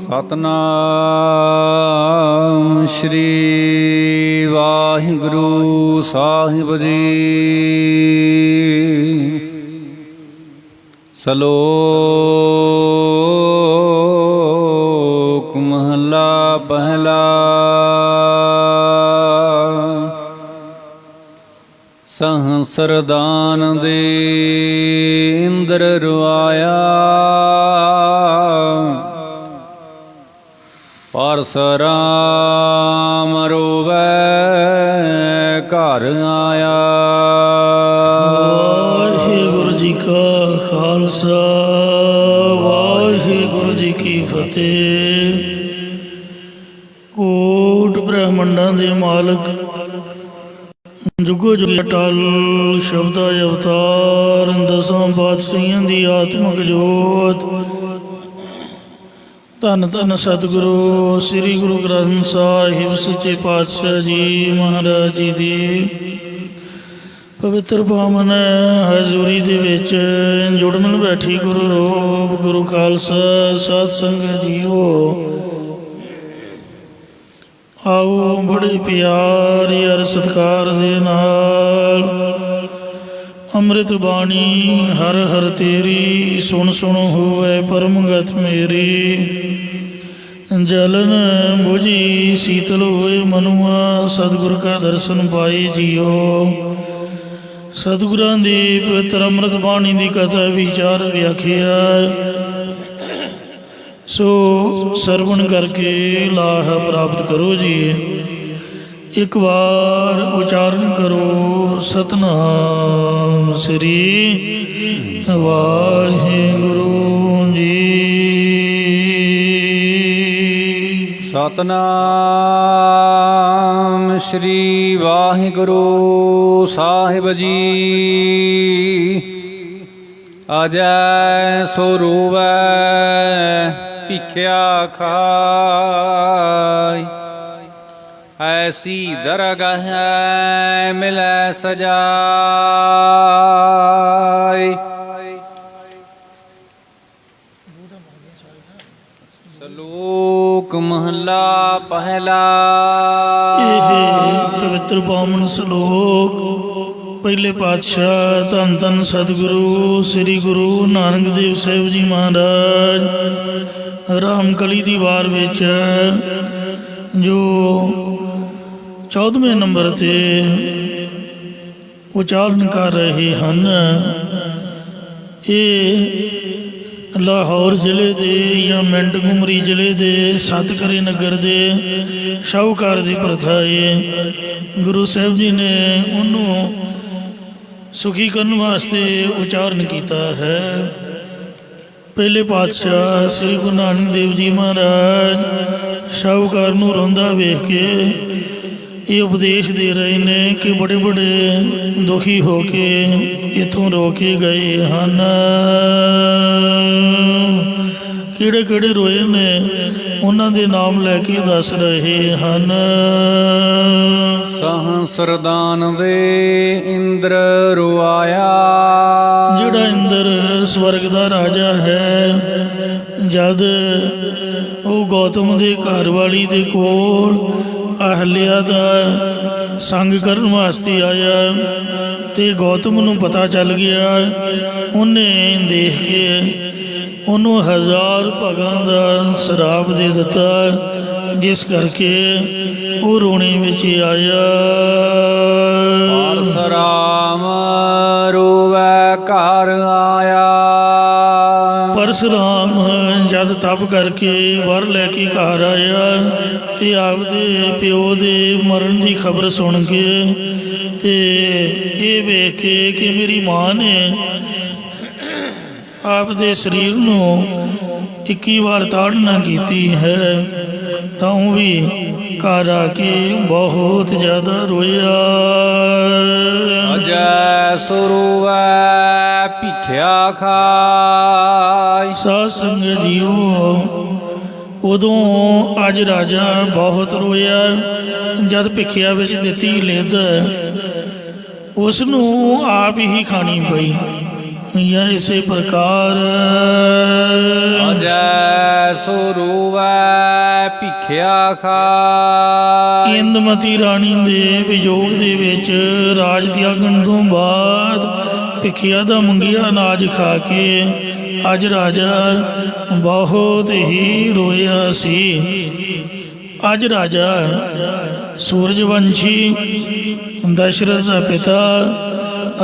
ਸਤਨਾਮ ਸ਼੍ਰੀ ਵਾਹਿਗੁਰੂ ਸਾਹਿਬ ਜੀ। ਸ਼ਲੋਕ ਮਹਲਾ ਪਹਿਲਾ। ਸਹਸਰਦਾਨ ਦੇ ਇੰਦਰ ਰਵਾਇਆ, ਪਰਸਰਾਮ ਰੋਵੈ ਘਰ ਆਇਆ। ਵਾਹਿਗੁਰੂ ਜੀ ਕਾ ਖਾਲਸਾ, ਵਾਹਿਗੁਰੂ ਜੀ ਕੀ ਫਤਿਹ। ਕੋਟ ਬ੍ਰਹਮੰਡਾਂ ਦੇ ਮਾਲਕ, ਜੁਗੋ ਜੁਗ ਅਟਲ ਸ਼ਬਦਾ ਅਵਤਾਰ, ਦਸਾਂ ਪਾਤਸ਼ਾਹੀਆਂ ਦੀ ਆਤਮਕ ਜੋਤ। ਧੰਨ ਧੰਨ ਸਤਿਗੁਰੂ ਸ੍ਰੀ ਗੁਰੂ ਗ੍ਰੰਥ ਸਾਹਿਬ ਸੱਚੇ ਪਾਤਸ਼ਾਹ ਜੀ ਮਹਾਰਾਜ ਜੀ ਦੀ ਪਵਿੱਤਰ ਪਾਵਨ ਹਜ਼ੂਰੀ ਦੇ ਵਿੱਚ ਜੁੜ ਮਿਲ ਬੈਠੀ ਗੁਰੂ ਰੂਪ ਗੁਰੂ ਖਾਲਸਾ ਸਾਧ ਸੰਗਤ ਜੀਓ। ਆਓ ਬੜੇ ਪਿਆਰ ਯਾਰ ਸਤਿਕਾਰ ਦੇ ਨਾਲ ਅੰਮ੍ਰਿਤ ਬਾਣੀ ਹਰ ਹਰ ਤੇਰੀ, ਸੁਣ ਸੁਣ ਹੋਵੇ ਪਰਮਗਤ ਮੇਰੀ। ਜਲਨ ਬੁਝੀ ਸੀਤਲ ਹੋਏ ਮਨੁਆ, ਸਤਿਗੁਰ ਕਾ ਦਰਸ਼ਨ ਪਾਏ ਜੀਓ। ਸਤਿਗੁਰਾਂ ਦੀ ਪਵਿੱਤਰ ਅੰਮ੍ਰਿਤ ਬਾਣੀ ਦੀ ਕਥਾ ਵਿਚਾਰ ਵਿਆਖਿਆ, ਸੋ ਸਰਵਣ ਕਰਕੇ ਲਾਹ ਪ੍ਰਾਪਤ ਕਰੋ ਜੀ। ਇੱਕ ਵਾਰ ਉਚਾਰਨ ਕਰੋ ਸਤਨਾਮ ਸ੍ਰੀ ਵਾਹਿਗੁਰੂ ਜੀ। ਸਤਨਾਮ ਸ਼੍ਰੀ ਵਾਹਿਗੁਰੂ ਸਾਹਿਬ ਜੀ। ਅਜੈ ਸੋ ਰੋਵੈ ਭਿਖਿਆ ਖਾਇ, ਐਸੀ ਦਰਗਹ ਮਿਲੈ ਸਜਾਇ। ਸ਼ਲੋਕ ਮਹਲਾ ਪਹਿਲਾ। ਇਹ ਪਵਿੱਤਰ ਪਾਵਨ ਸ਼ਲੋਕ ਪਹਿਲੇ ਪਾਤਸ਼ਾਹ ਧੰਨ ਧੰਨ ਸਤਿਗੁਰੂ ਸ੍ਰੀ ਗੁਰੂ ਨਾਨਕ ਦੇਵ ਸਾਹਿਬ ਜੀ ਮਹਾਰਾਜ ਰਾਮਕਲੀ ਦੀ ਵਾਰ ਵਿੱਚ ਜੋ 14ਵੇਂ ਨੰਬਰ 'ਤੇ ਉਚਾਰਨ ਕਰ ਰਹੇ ਹਨ। ਇਹ ਲਾਹੌਰ ਜ਼ਿਲ੍ਹੇ ਦੇ ਜਾਂ ਮਿੰਟ ਘੁਮਰੀ ਜ਼ਿਲ੍ਹੇ ਦੇ ਸਤਕਰੇ ਨਗਰ ਦੇ ਸ਼ਾਹੂਕਾਰ ਦੀ ਪ੍ਰਥਾ ਹੈ। ਗੁਰੂ ਸਾਹਿਬ ਜੀ ਨੇ ਉਹਨੂੰ ਸੁਖੀ ਕਰਨ ਵਾਸਤੇ ਉਚਾਰਨ ਕੀਤਾ ਹੈ। ਪਹਿਲੇ ਪਾਤਸ਼ਾਹ ਸ੍ਰੀ ਗੁਰੂ ਨਾਨਕ ਦੇਵ ਜੀ ਮਹਾਰਾਜ ਸ਼ਾਹੂਕਾਰ ਨੂੰ ਰੋਂਦਾ ਵੇਖ ਕੇ ਇਹ ਉਪਦੇਸ਼ ਦੇ ਰਹੇ ਨੇ ਕਿ ਬੜੇ ਬੜੇ ਦੁਖੀ ਹੋ ਕੇ ਇੱਥੋਂ ਰੋ ਕੇ ਗਏ ਹਨ। ਕਿਹੜੇ ਕਿਹੜੇ ਰੋਏ ਨੇ ਉਹਨਾਂ ਦੇ ਨਾਮ ਲੈ ਕੇ ਦੱਸ ਰਹੇ ਹਨ। ਸਹਸਰਦਾਨ ਦੇ ਇੰਦਰ ਰਵਾਇਆ, ਜਿਹੜਾ ਇੰਦਰ ਸਵਰਗ ਦਾ ਰਾਜਾ ਹੈ, ਜਦ ਉਹ ਗੌਤਮ ਦੇ ਘਰ ਵਾਲੀ ਦੇ ਕੋਲ ਅਹਲਿਆ ਦਾ ਸੰਗ ਕਰਨ ਵਾਸਤੇ ਆਇਆ ਤੇ ਗੌਤਮ ਨੂੰ ਪਤਾ ਚੱਲ ਗਿਆ, ਉਹਨੇ ਦੇਖ ਕੇ ਉਹਨੂੰ 1000 ਭਾਗਾਂ ਦਾ ਸ਼ਰਾਪ ਦੇ ਦਿੱਤਾ, ਜਿਸ ਕਰਕੇ ਉਹ ਰੋਣੇ ਵਿੱਚ ਆਇਆ। ਪਰਸਰਾਮ ਰੋਵੈ ਘਰ ਆਇਆ। ਪਰਸਰਾਮ ਜਦ ਤਪ ਕਰਕੇ ਵਰ ਲੈ ਕੇ ਘਰ ਆਇਆ ਤੇ ਆਪਦੇ ਪਿਓ ਦੇ ਮਰਨ ਦੀ ਖਬਰ ਸੁਣ ਕੇ ਤੇ ਇਹ ਵੇਖ ਕੇ ਕਿ ਮੇਰੀ ਮਾਂ ਨੇ ਆਪਦੇ ਸਰੀਰ ਨੂੰ 21 ਵਾਰ ਤਾੜਨਾ ਕੀਤੀ ਹੈ, ਤਾਂ ਉਹ ਵੀ ਘਰ ਆ ਕੇ ਬਹੁਤ ਜ਼ਿਆਦਾ ਰੋਇਆ। ਅਜੈ ਸੋ ਰੋਵੈ ਭਿਖਿਆ ਖਾਇ। ਸਾਧ ਸੰਗਤ ਜੀਓ, ਉਦੋਂ ਅੱਜ ਰਾਜਾ ਬਹੁਤ ਰੋਇਆ ਜਦ ਭਿਖਿਆ ਵਿੱਚ ਦਿੱਤੀ ਲਿੱਦ ਉਸ ਨੂੰ ਆਪ ਹੀ ਖਾਣੀ ਪਈ। ਜਾਂ ਇਸੇ ਪ੍ਰਕਾਰ ਅਜੈ ਸੋ ਰੋਵੈ ਭਿਖਿਆ ਖਾਇ। ਇੰਦਮਤੀ ਰਾਣੀ ਦੇ ਵਿਯੋਗ ਦੇ ਵਿੱਚ ਰਾਜ ਤਿਆਗਣ ਤੋਂ ਬਾਅਦ ਭਿਖਿਆ ਦਾ ਮੰਗਿਆ ਅਨਾਜ ਖਾ ਕੇ ਅੱਜ ਰਾਜਾ ਬਹੁਤ ਹੀ ਰੋਇਆ ਸੀ। ਅੱਜ ਰਾਜਾ ਸੂਰਜਵੰਸ਼ੀ ਦਸ਼ਰਥ ਦਾ ਪਿਤਾ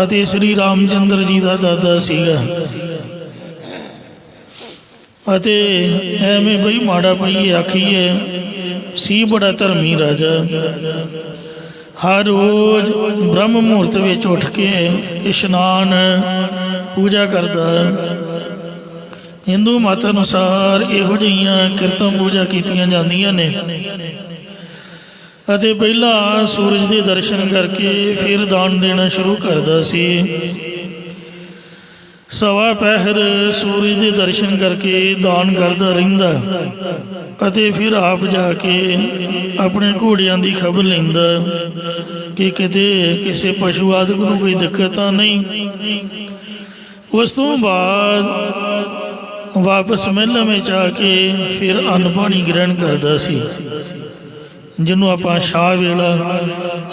ਅਤੇ ਸ੍ਰੀ ਰਾਮਚੰਦਰ ਜੀ ਦਾ ਦਾਦਾ ਸੀਗਾ, ਅਤੇ ਐਵੇਂ ਬਈ ਮਾੜਾ ਪਈਏ ਆਖੀਏ ਸੀ ਬੜਾ ਧਰਮੀ ਰਾਜਾ। ਹਰ ਰੋਜ਼ ਬ੍ਰਹਮ ਮੁਹੂਰਤ ਵਿੱਚ ਉੱਠ ਕੇ ਇਸ਼ਨਾਨ ਪੂਜਾ ਕਰਦਾ। ਹਿੰਦੂ ਮਤ ਅਨੁਸਾਰ ਇਹੋ ਜਿਹੀਆਂ ਕੀਰਤਨ ਪੂਜਾ ਕੀਤੀਆਂ ਜਾਂਦੀਆਂ ਨੇ, ਅਤੇ ਪਹਿਲਾਂ ਸੂਰਜ ਦੇ ਦਰਸ਼ਨ ਕਰਕੇ ਫਿਰ ਦਾਨ ਦੇਣਾ ਸ਼ੁਰੂ ਕਰਦਾ ਸੀ। ਸਵਾ ਪਹਿਰ ਸੂਰਜ ਦੇ ਦਰਸ਼ਨ ਕਰਕੇ ਦਾਨ ਕਰਦਾ ਰਹਿੰਦਾ, ਅਤੇ ਫਿਰ ਆਪ ਜਾ ਕੇ ਆਪਣੇ ਘੋੜਿਆਂ ਦੀ ਖਬਰ ਲੈਂਦਾ ਕਿ ਕਿਤੇ ਕਿਸੇ ਪਸ਼ੂ ਆਦਿਕ ਨੂੰ ਕੋਈ ਦਿੱਕਤ ਤਾਂ ਨਹੀਂ। ਉਸ ਤੋਂ ਬਾਅਦ ਵਾਪਸ ਮਹਿਲਾਂ ਵਿੱਚ ਆ ਕੇ ਫਿਰ ਅੰਨ ਪਾਣੀ ਗ੍ਰਹਿਣ ਕਰਦਾ ਸੀ, ਜਿਹਨੂੰ ਆਪਾਂ ਸ਼ਾਹ ਵੇਲਾ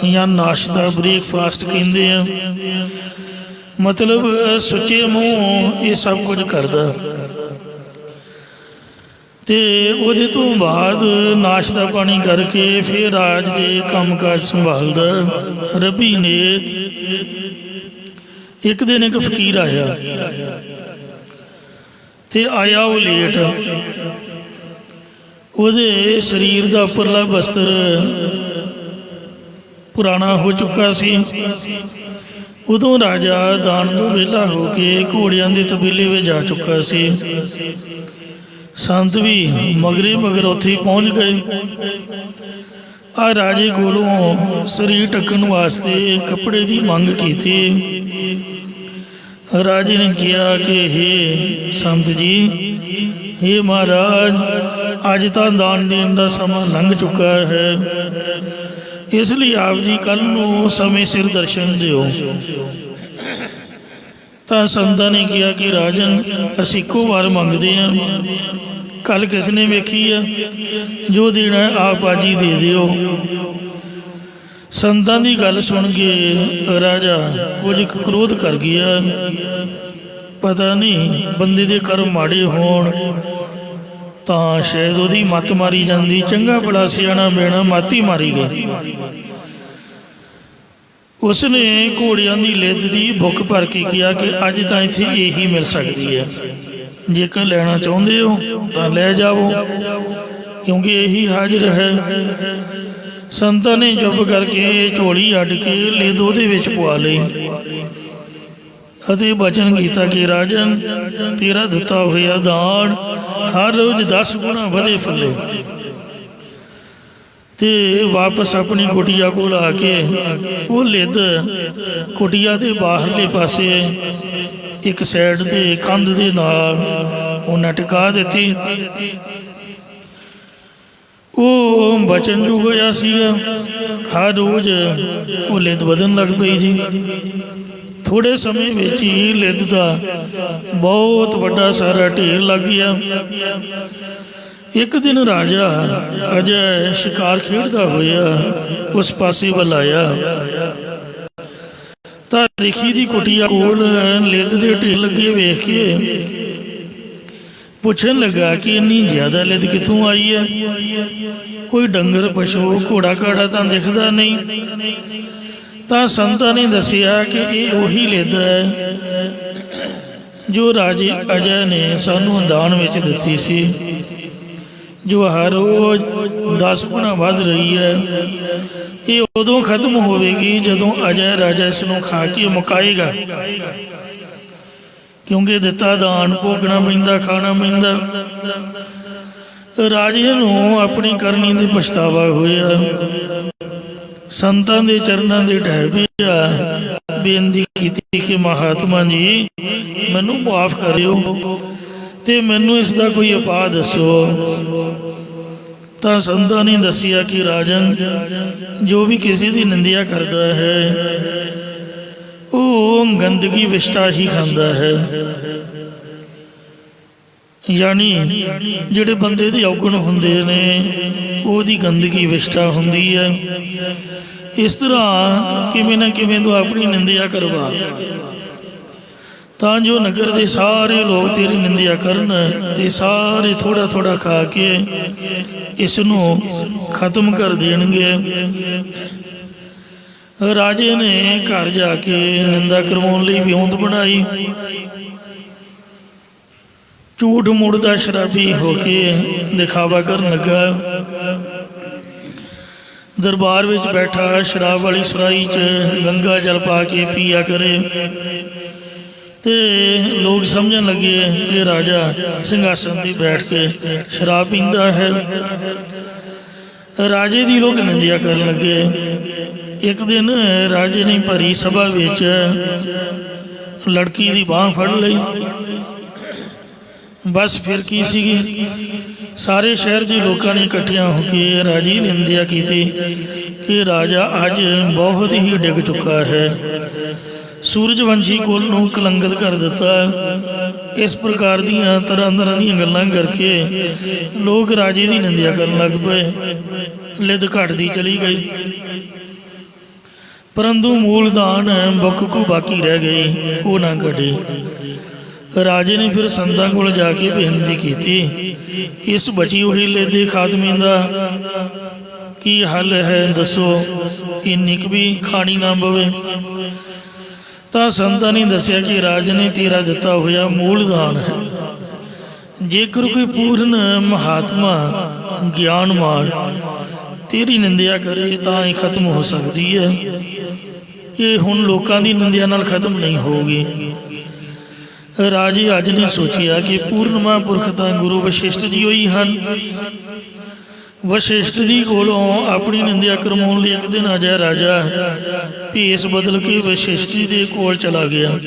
ਜਾਂ ਨਾਸ਼ਤਾ ਬ੍ਰੇਕਫਾਸਟ ਕਹਿੰਦੇ ਆ। ਮਤਲਬ ਸੁੱਚੇ ਮੂੰਹ ਇਹ ਸਭ ਕੁਝ ਕਰਦਾ, ਤੇ ਉਹਦੇ ਤੋਂ ਬਾਅਦ ਨਾਸ਼ਤਾ ਪਾਣੀ ਕਰਕੇ ਫਿਰ ਰਾਜ ਦੇ ਕੰਮਕਾਜ ਸੰਭਾਲਦਾ। ਰੱਬੀ ਨੇਤ ਇੱਕ ਦਿਨ ਇੱਕ ਫਕੀਰ ਆਇਆ, ਤੇ ਆਇਆ ਉਹ ਲੇਟ। ਉਹਦੇ ਸਰੀਰ ਦਾ ਉੱਪਰਲਾ ਬਸਤਰ ਪੁਰਾਣਾ ਹੋ ਚੁੱਕਾ ਸੀ। ਉਦੋਂ ਰਾਜਾ ਦਾਨ ਤੋਂ ਵਿਹਲਾ ਹੋ ਕੇ ਘੋੜਿਆਂ ਦੇ ਤਬੀਲੇ ਵਿੱਚ ਜਾ ਚੁੱਕਾ ਸੀ। ਸੰਤ ਵੀ ਮਗਰੇ ਮਗਰ ਉੱਥੇ ਪਹੁੰਚ ਗਏ। ਆ ਰਾਜੇ ਕੋਲੋਂ ਸਰੀਰ ਢੱਕਣ ਵਾਸਤੇ ਕੱਪੜੇ ਦੀ ਮੰਗ ਕੀਤੀ। ਰਾਜੇ ਨੇ ਕਿਹਾ ਕਿ ਹੇ ਸੰਤ ਜੀ, ਹੇ ਮਹਾਰਾਜ, ਅੱਜ ਤਾਂ ਦਾਨ ਦੇਣ ਦਾ ਸਮਾਂ ਲੰਘ ਚੁੱਕਾ ਹੈ, ਇਸ ਲਈ ਆਪ ਜੀ ਕੱਲ੍ਹ ਨੂੰ ਸਮੇਂ ਸਿਰ ਦਰਸ਼ਨ ਦਿਓ। ਤਾਂ ਸੰਤਾਂ ਨੇ ਕਿਹਾ ਕਿ ਰਾਜਨ, ਅਸੀਂ ਇੱਕੋ ਵਾਰ ਮੰਗਦੇ ਹਾਂ, ਕੱਲ੍ਹ ਕਿਸ ਨੇ ਵੇਖੀ ਆ, ਜੋ ਦੇਣਾ ਆਪ ਅੱਜ ਹੀ ਦੇ ਦਿਓ। ਸੰਤਾਂ ਦੀ ਗੱਲ ਸੁਣ ਕੇ ਰਾਜਾ ਕੁਝ ਕ੍ਰੋਧ ਕਰ ਗਿਆ। ਪਤਾ ਨਹੀਂ ਬੰਦੇ ਦੇ ਕਰਮ ਮਾੜੇ ਹੋਣ ਤਾਂ ਸ਼ਾਇਦ ਉਹਦੀ ਮੱਤ ਮਾਰੀ ਜਾਂਦੀ। ਚੰਗਾ ਭਲਾ ਸਿਆਣਾ ਬੈਣਾ ਮੱਤ ਹੀ ਮਾਰੀ ਗਈ। ਉਸਨੇ ਘੋੜਿਆਂ ਦੀ ਲਿੱਦ ਦੀ ਭੁੱਖ ਭਰ ਕੇ ਕਿਹਾ ਕਿ ਅੱਜ ਤਾਂ ਇੱਥੇ ਇਹੀ ਮਿਲ ਸਕਦੀ ਹੈ, ਜੇਕਰ ਲੈਣਾ ਚਾਹੁੰਦੇ ਹੋ ਤਾਂ ਲੈ ਜਾਓ, ਕਿਉਂਕਿ ਇਹੀ ਹਾਜ਼ਰ ਹੈ। ਸੰਤਾਂ ਨੇ ਚੁੱਪ ਕਰਕੇ ਝੋਲੀ ਅੱਡ ਕੇ ਲਿੱਦ ਉਹਦੇ ਵਿੱਚ ਪਵਾ ਲਈ, ਅਤੇ ਬਚਨ ਕੀਤਾ ਕਿ ਰਾਜਨ, ਤੇਰਾ ਦਿੱਤਾ ਹੋਇਆ ਦਾਨ ਹਰ ਰੋਜ਼ 10 ਗੁਣਾ ਵਧੇ ਫੁੱਲੇ। ਤੇ ਵਾਪਸ ਆਪਣੀ ਕੁਟੀਆ ਕੋਲ ਆ ਕੇ ਉਹ ਲਿੱਦ ਕੁਟੀਆ ਦੇ ਬਾਹਰਲੇ ਪਾਸੇ ਇੱਕ ਸਾਈਡ ਦੇ ਕੰਧ ਦੇ ਨਾਲ ਉਹਨਾਂ ਟਿਕਾ ਦਿੱਤੀ। ਉਹ ਬਚਨਯੋਗ ਹੋਇਆ ਸੀਗਾ। ਹਰ ਰੋਜ਼ ਉਹ ਲਿੱਦ ਵਧਣ ਲੱਗ ਪਈ ਜੀ। ਥੋੜ੍ਹੇ ਸਮੇਂ ਵਿੱਚ ਹੀ ਲਿੱਦ ਦਾ ਬਹੁਤ ਵੱਡਾ ਸਾਰਾ ਢੇਰ ਲੱਗ ਗਿਆ। ਇੱਕ ਦਿਨ ਰਾਜਾ ਅਜੇ ਸ਼ਿਕਾਰ ਖੇਡਦਾ ਹੋਇਆ ਉਸ ਪਾਸੇ ਵੱਲ ਆਇਆ, ਤਾਂ ਰਿਖੀ ਦੀ ਕੁਟੀਆ ਕੋਲ ਲਿੱਦ ਦੇ ਢੇਰ ਲੱਗੇ ਵੇਖ ਕੇ ਪੁੱਛਣ ਲੱਗਾ ਕਿ ਇੰਨੀ ਜ਼ਿਆਦਾ ਲਿੱਦ ਕਿੱਥੋਂ ਆਈ ਹੈ? ਕੋਈ ਡੰਗਰ ਪਸ਼ੂ ਘੋੜਾ ਘਾੜਾ ਤਾਂ ਦਿਖਦਾ ਨਹੀਂ। ਤਾਂ ਸੰਤਾਂ ਨੇ ਦੱਸਿਆ ਕਿ ਇਹ ਉਹੀ ਲਿੱਦ ਹੈ ਜੋ ਰਾਜੇ ਅਜੈ ਨੇ ਸਾਨੂੰ ਦਾਨ ਵਿੱਚ ਦਿੱਤੀ ਸੀ, ਜੋ ਹਰ ਰੋਜ਼ 10 ਗੁਣਾ ਵੱਧ ਰਹੀ ਹੈ। ਇਹ ਉਦੋਂ ਖਤਮ ਹੋਵੇਗੀ ਜਦੋਂ ਅਜੈ ਰਾਜਾ ਇਸ ਨੂੰ ਖਾ ਕੇ ਮੁਕਾਏਗਾ, ਕਿਉਂਕਿ ਦਿੱਤਾ ਦਾਨ ਭੋਗਣਾ ਪੈਂਦਾ, ਖਾਣਾ ਪੈਂਦਾ। ਰਾਜੇ ਨੂੰ ਆਪਣੀ ਕਰਨੀ ਤੇ ਪਛਤਾਵਾ ਹੋਇਆ। ਸੰਤਾਂ ਦੇ ਚਰਨਾਂ ਦੇ ਢਹਿ ਪਿਆ, ਬੇਨਤੀ ਕੀਤੀ ਕਿ ਮਹਾਤਮਾ ਜੀ, ਮੈਨੂੰ ਮਾਫ ਕਰਿਓ ਤੇ ਮੈਨੂੰ ਇਸ ਦਾ ਕੋਈ ਉਪਾਅ ਦੱਸੋ। ਤਾਂ ਸੰਤਾਂ ਨੇ ਦੱਸਿਆ ਕਿ ਰਾਜਨ, ਜੋ ਵੀ ਕਿਸੇ ਦੀ ਨਿੰਦਿਆ ਕਰਦਾ ਹੈ ਉਹ ਉਹ ਗੰਦਗੀ ਵਿਸ਼ਟਾ ਹੀ ਖਾਂਦਾ ਹੈ। ਯਾਨੀ ਜਿਹੜੇ ਬੰਦੇ ਦੇ ਔਗਣ ਹੁੰਦੇ ਨੇ ਉਹਦੀ ਗੰਦਗੀ ਵਿਸ਼ਟਾ ਹੁੰਦੀ ਹੈ। ਇਸ ਤਰ੍ਹਾਂ ਕਿਵੇਂ ਨਾ ਕਿਵੇਂ ਤੂੰ ਆਪਣੀ ਨਿੰਦਿਆ ਕਰਵਾ, ਤਾਂ ਜੋ ਨਗਰ ਦੇ ਸਾਰੇ ਲੋਕ ਤੇਰੀ ਨਿੰਦਿਆ ਕਰਨ ਤੇ ਸਾਰੇ ਥੋੜ੍ਹਾ ਥੋੜ੍ਹਾ ਖਾ ਕੇ ਇਸ ਨੂੰ ਖਤਮ ਕਰ ਦੇਣਗੇ। ਰਾਜੇ ਨੇ ਘਰ ਜਾ ਕੇ ਨਿੰਦਾ ਕਰਵਾਉਣ ਲਈ ਵਿਉਂਤ ਬਣਾਈ। ਝੂਠ ਮੂਠ ਦਾ ਸ਼ਰਾਬੀ ਹੋ ਕੇ ਦਿਖਾਵਾ ਕਰਨ ਲੱਗਾ। ਦਰਬਾਰ ਵਿੱਚ ਬੈਠਾ ਸ਼ਰਾਬ ਵਾਲੀ ਸੁਰਾਈ 'ਚ ਗੰਗਾ ਜਲ ਪਾ ਕੇ ਪੀਆ ਕਰੇ ਤੇ ਲੋਕ ਸਮਝਣ ਲੱਗੇ ਕਿ ਰਾਜਾ ਸਿੰਘਾਸਨ 'ਤੇ ਬੈਠ ਕੇ ਸ਼ਰਾਬ ਪੀਂਦਾ ਹੈ। ਰਾਜੇ ਦੀ ਲੋਕ ਨਿੰਦਿਆ ਕਰਨ ਲੱਗੇ। ਇੱਕ ਦਿਨ ਰਾਜੇ ਨੇ ਭਰੀ ਸਭਾ ਵਿੱਚ ਲੜਕੀ ਦੀ ਬਾਂਹ ਫੜ ਲਈ। ਬਸ ਫਿਰ ਕੀ ਸੀਗੀ, ਸਾਰੇ ਸ਼ਹਿਰ ਦੇ ਲੋਕਾਂ ਨੇ ਇਕੱਠਿਆਂ ਹੋ ਕੇ ਰਾਜੇ ਦੀ ਨਿੰਦਿਆ ਕੀਤੀ ਕਿ ਰਾਜਾ ਅੱਜ ਬਹੁਤ ਹੀ ਡਿੱਗ ਚੁੱਕਾ ਹੈ, ਸੂਰਜਵੰਸ਼ੀ ਕੁਲ ਨੂੰ ਕਲੰਕਿਤ ਕਰ ਦਿੱਤਾ। ਇਸ ਪ੍ਰਕਾਰ ਦੀਆਂ ਤਰ੍ਹਾਂ ਤਰ੍ਹਾਂ ਦੀਆਂ ਗੱਲਾਂ ਕਰਕੇ ਲੋਕ ਰਾਜੇ ਦੀ ਨਿੰਦਿਆ ਕਰਨ ਲੱਗ ਪਏ। ਲਿੱਦ ਘਟਦੀ ਚਲੀ ਗਈ, ਪਰੰਤੂ ਮੂਲਧਾਨ ਬੁੱਕ ਬਾਕੀ ਰਹਿ ਗਈ, ਉਹ ਨਾ ਘਟੇ। ਰਾਜੇ ਨੇ ਫਿਰ ਸੰਤਾਂ ਕੋਲ ਜਾ ਕੇ ਬੇਨਤੀ ਕੀਤੀ ਕਿ ਇਸ ਬਚੀ ਹੋਈ ਲਿੱਦ ਦੇ ਖਾਤਮੇ ਦਾ ਕੀ ਹੱਲ ਹੈ, ਦੱਸੋ, ਇੰਨੀ ਕੁ ਵੀ ਖਾਣੀ ਨਾ ਪਵੇ। ਤਾਂ ਸੰਤਾਂ ਨੇ ਦੱਸਿਆ ਕਿ ਰਾਜ ਨੇ ਤੇਰਾ ਦਿੱਤਾ ਹੋਇਆ ਮੂਲਧਾਨ ਹੈ, ਜੇਕਰ ਕੋਈ ਪੂਰਨ ਮਹਾਤਮਾ ਗਿਆਨਵਾਨ ਤੇਰੀ ਨਿੰਦਿਆ ਕਰੇ ਤਾਂ ਇਹ ਖਤਮ ਹੋ ਸਕਦੀ ਹੈ। ਇਹ ਹੁਣ ਲੋਕਾਂ ਦੀ ਨਿੰਦਿਆ ਨਾਲ ਖਤਮ ਨਹੀਂ ਹੋਊਗੀ। ਰਾਜੇ ਅੱਜ ਨੇ ਸੋਚਿਆ ਕਿ ਪੂਰਨ ਮਹਾਂਪੁਰਖ ਤਾਂ ਗੁਰੂ ਵਸ਼ਿਸ਼ਟ ਜੀ ਹੋਈ ਹਨ। ਵਸ਼ਿਸ਼ਟ ਜੀ ਕੋਲੋਂ ਆਪਣੀ ਨਿੰਦਿਆ ਕਰਵਾਉਣ ਲਈ ਇੱਕ ਦਿਨ ਅਜਿਹਾ ਰਾਜਾ ਭੇਸ ਬਦਲ ਕੇ ਵਸ਼ਿਸ਼ਟ ਜੀ ਦੇ ਕੋਲ ਚਲਾ ਗਿਆ।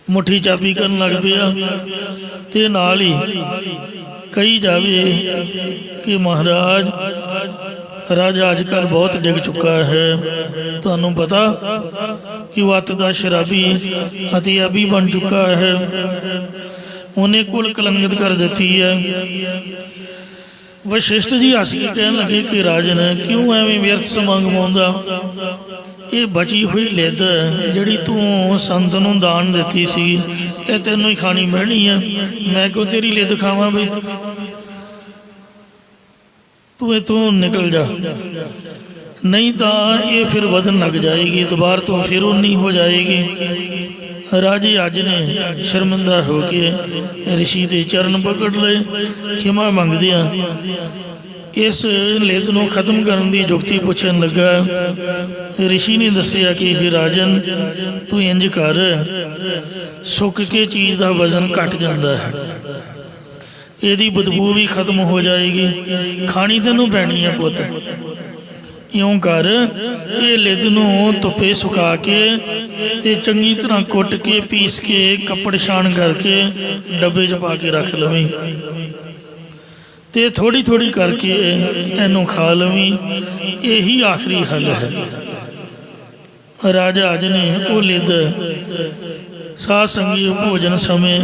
ਮੁੱਠੀ ਚਾਬੀ ਕਰਨ ਲੱਗ ਪਿਆ ਤੇ ਨਾਲ ਹੀ ਕਹੀ ਜਾਵੇ ਕਿ ਮਹਾਰਾਜ, ਰਾਜਾ ਅੱਜ ਕੱਲ੍ਹ ਬਹੁਤ ਡਿੱਗ ਚੁੱਕਾ ਹੈ। ਤੁਹਾਨੂੰ ਪਤਾ ਕਿ ਉਹ ਅੱਤ ਦਾ ਸ਼ਰਾਬੀ ਅਤੇ ਅਬੀ ਬਣ ਚੁੱਕਾ ਹੈ, ਉਹਨੇ ਕੁਲ ਕਲੰਕਿਤ ਕਰ ਦਿੱਤੀ ਹੈ। ਵਸ਼ਿਸ਼ਟ ਜੀ ਹੱਸ ਕੇ ਕਹਿਣ ਲੱਗੇ ਕਿ ਰਾਜਨ, ਕਿਉਂ ਐਵੇਂ ਵਿਅਰਥ ਸਮਾਂ ਗਵਾਉਂਦਾ? ਇਹ ਬਚੀ ਹੋਈ ਲਿੱਦ ਜਿਹੜੀ ਤੂੰ ਸੰਤ ਨੂੰ ਦਾਨ ਦਿੱਤੀ ਸੀ, ਇਹ ਤੈਨੂੰ ਹੀ ਖਾਣੀ ਪੈਣੀ ਹੈ। ਮੈਂ ਕਿਉਂ ਤੇਰੀ ਲਿੱਦ ਖਾਵਾਂ ਬਈ? ਤੂੰ ਇੱਥੋਂ ਨਿਕਲ ਜਾ, ਨਹੀਂ ਤਾਂ ਇਹ ਫਿਰ ਵਧਣ ਲੱਗ ਜਾਏਗੀ, ਦੁਬਾਰਾ ਤੋਂ ਫਿਰ ਉਨੀ ਹੋ ਜਾਏਗੀ। ਰਾਜੇ ਅੱਜ ਨੇ ਸ਼ਰਮਿੰਦਾ ਹੋ ਕੇ ਰਿਸ਼ੀ ਦੇ ਚਰਨ ਪਕੜ ਲਏ, ਖਿਮਾ ਮੰਗਦਿਆਂ ਇਸ ਲਿੱਦ ਨੂੰ ਖਤਮ ਕਰਨ ਦੀ ਜੁਗਤੀ ਪੁੱਛਣ ਲੱਗਾ। ਰਿਸ਼ੀ ਨੇ ਦੱਸਿਆ ਕਿ ਇਹ ਰਾਜਨ, ਤੂੰ ਇੰਝ ਕਰ, ਸੁੱਕ ਕੇ ਚੀਜ਼ ਦਾ ਵਜ਼ਨ ਘਟ ਜਾਂਦਾ ਹੈ, ਇਹਦੀ ਬਦਬੂ ਵੀ ਖਤਮ ਹੋ ਜਾਏਗੀ, ਖਾਣੀ ਤੈਨੂੰ ਪੈਣੀ ਹੈ ਪੁੱਤ। ਇਉਂ ਕਰ, ਇਹ ਲਿੱਦ ਨੂੰ ਧੁੱਪੇ ਸੁਕਾ ਕੇ ਤੇ ਚੰਗੀ ਤਰ੍ਹਾਂ ਕੁੱਟ ਕੇ ਪੀਸ ਕੇ ਕੱਪੜ ਛਾਣ ਕਰਕੇ ਡੱਬੇ 'ਚ ਪਾ ਕੇ ਰੱਖ ਲਵੀਂ ਤੇ ਥੋੜ੍ਹੀ ਥੋੜ੍ਹੀ ਕਰਕੇ ਇਹਨੂੰ ਖਾ ਲਵੀਂ, ਇਹੀ ਆਖਰੀ ਹੱਲ ਹੈ। ਰਾਜਾ ਅੱਜ ਨੇ ਉਹ ਲਿੱਦ ਸਾਧ ਸੰਗੀ ਭੋਜਨ ਸਮੇਂ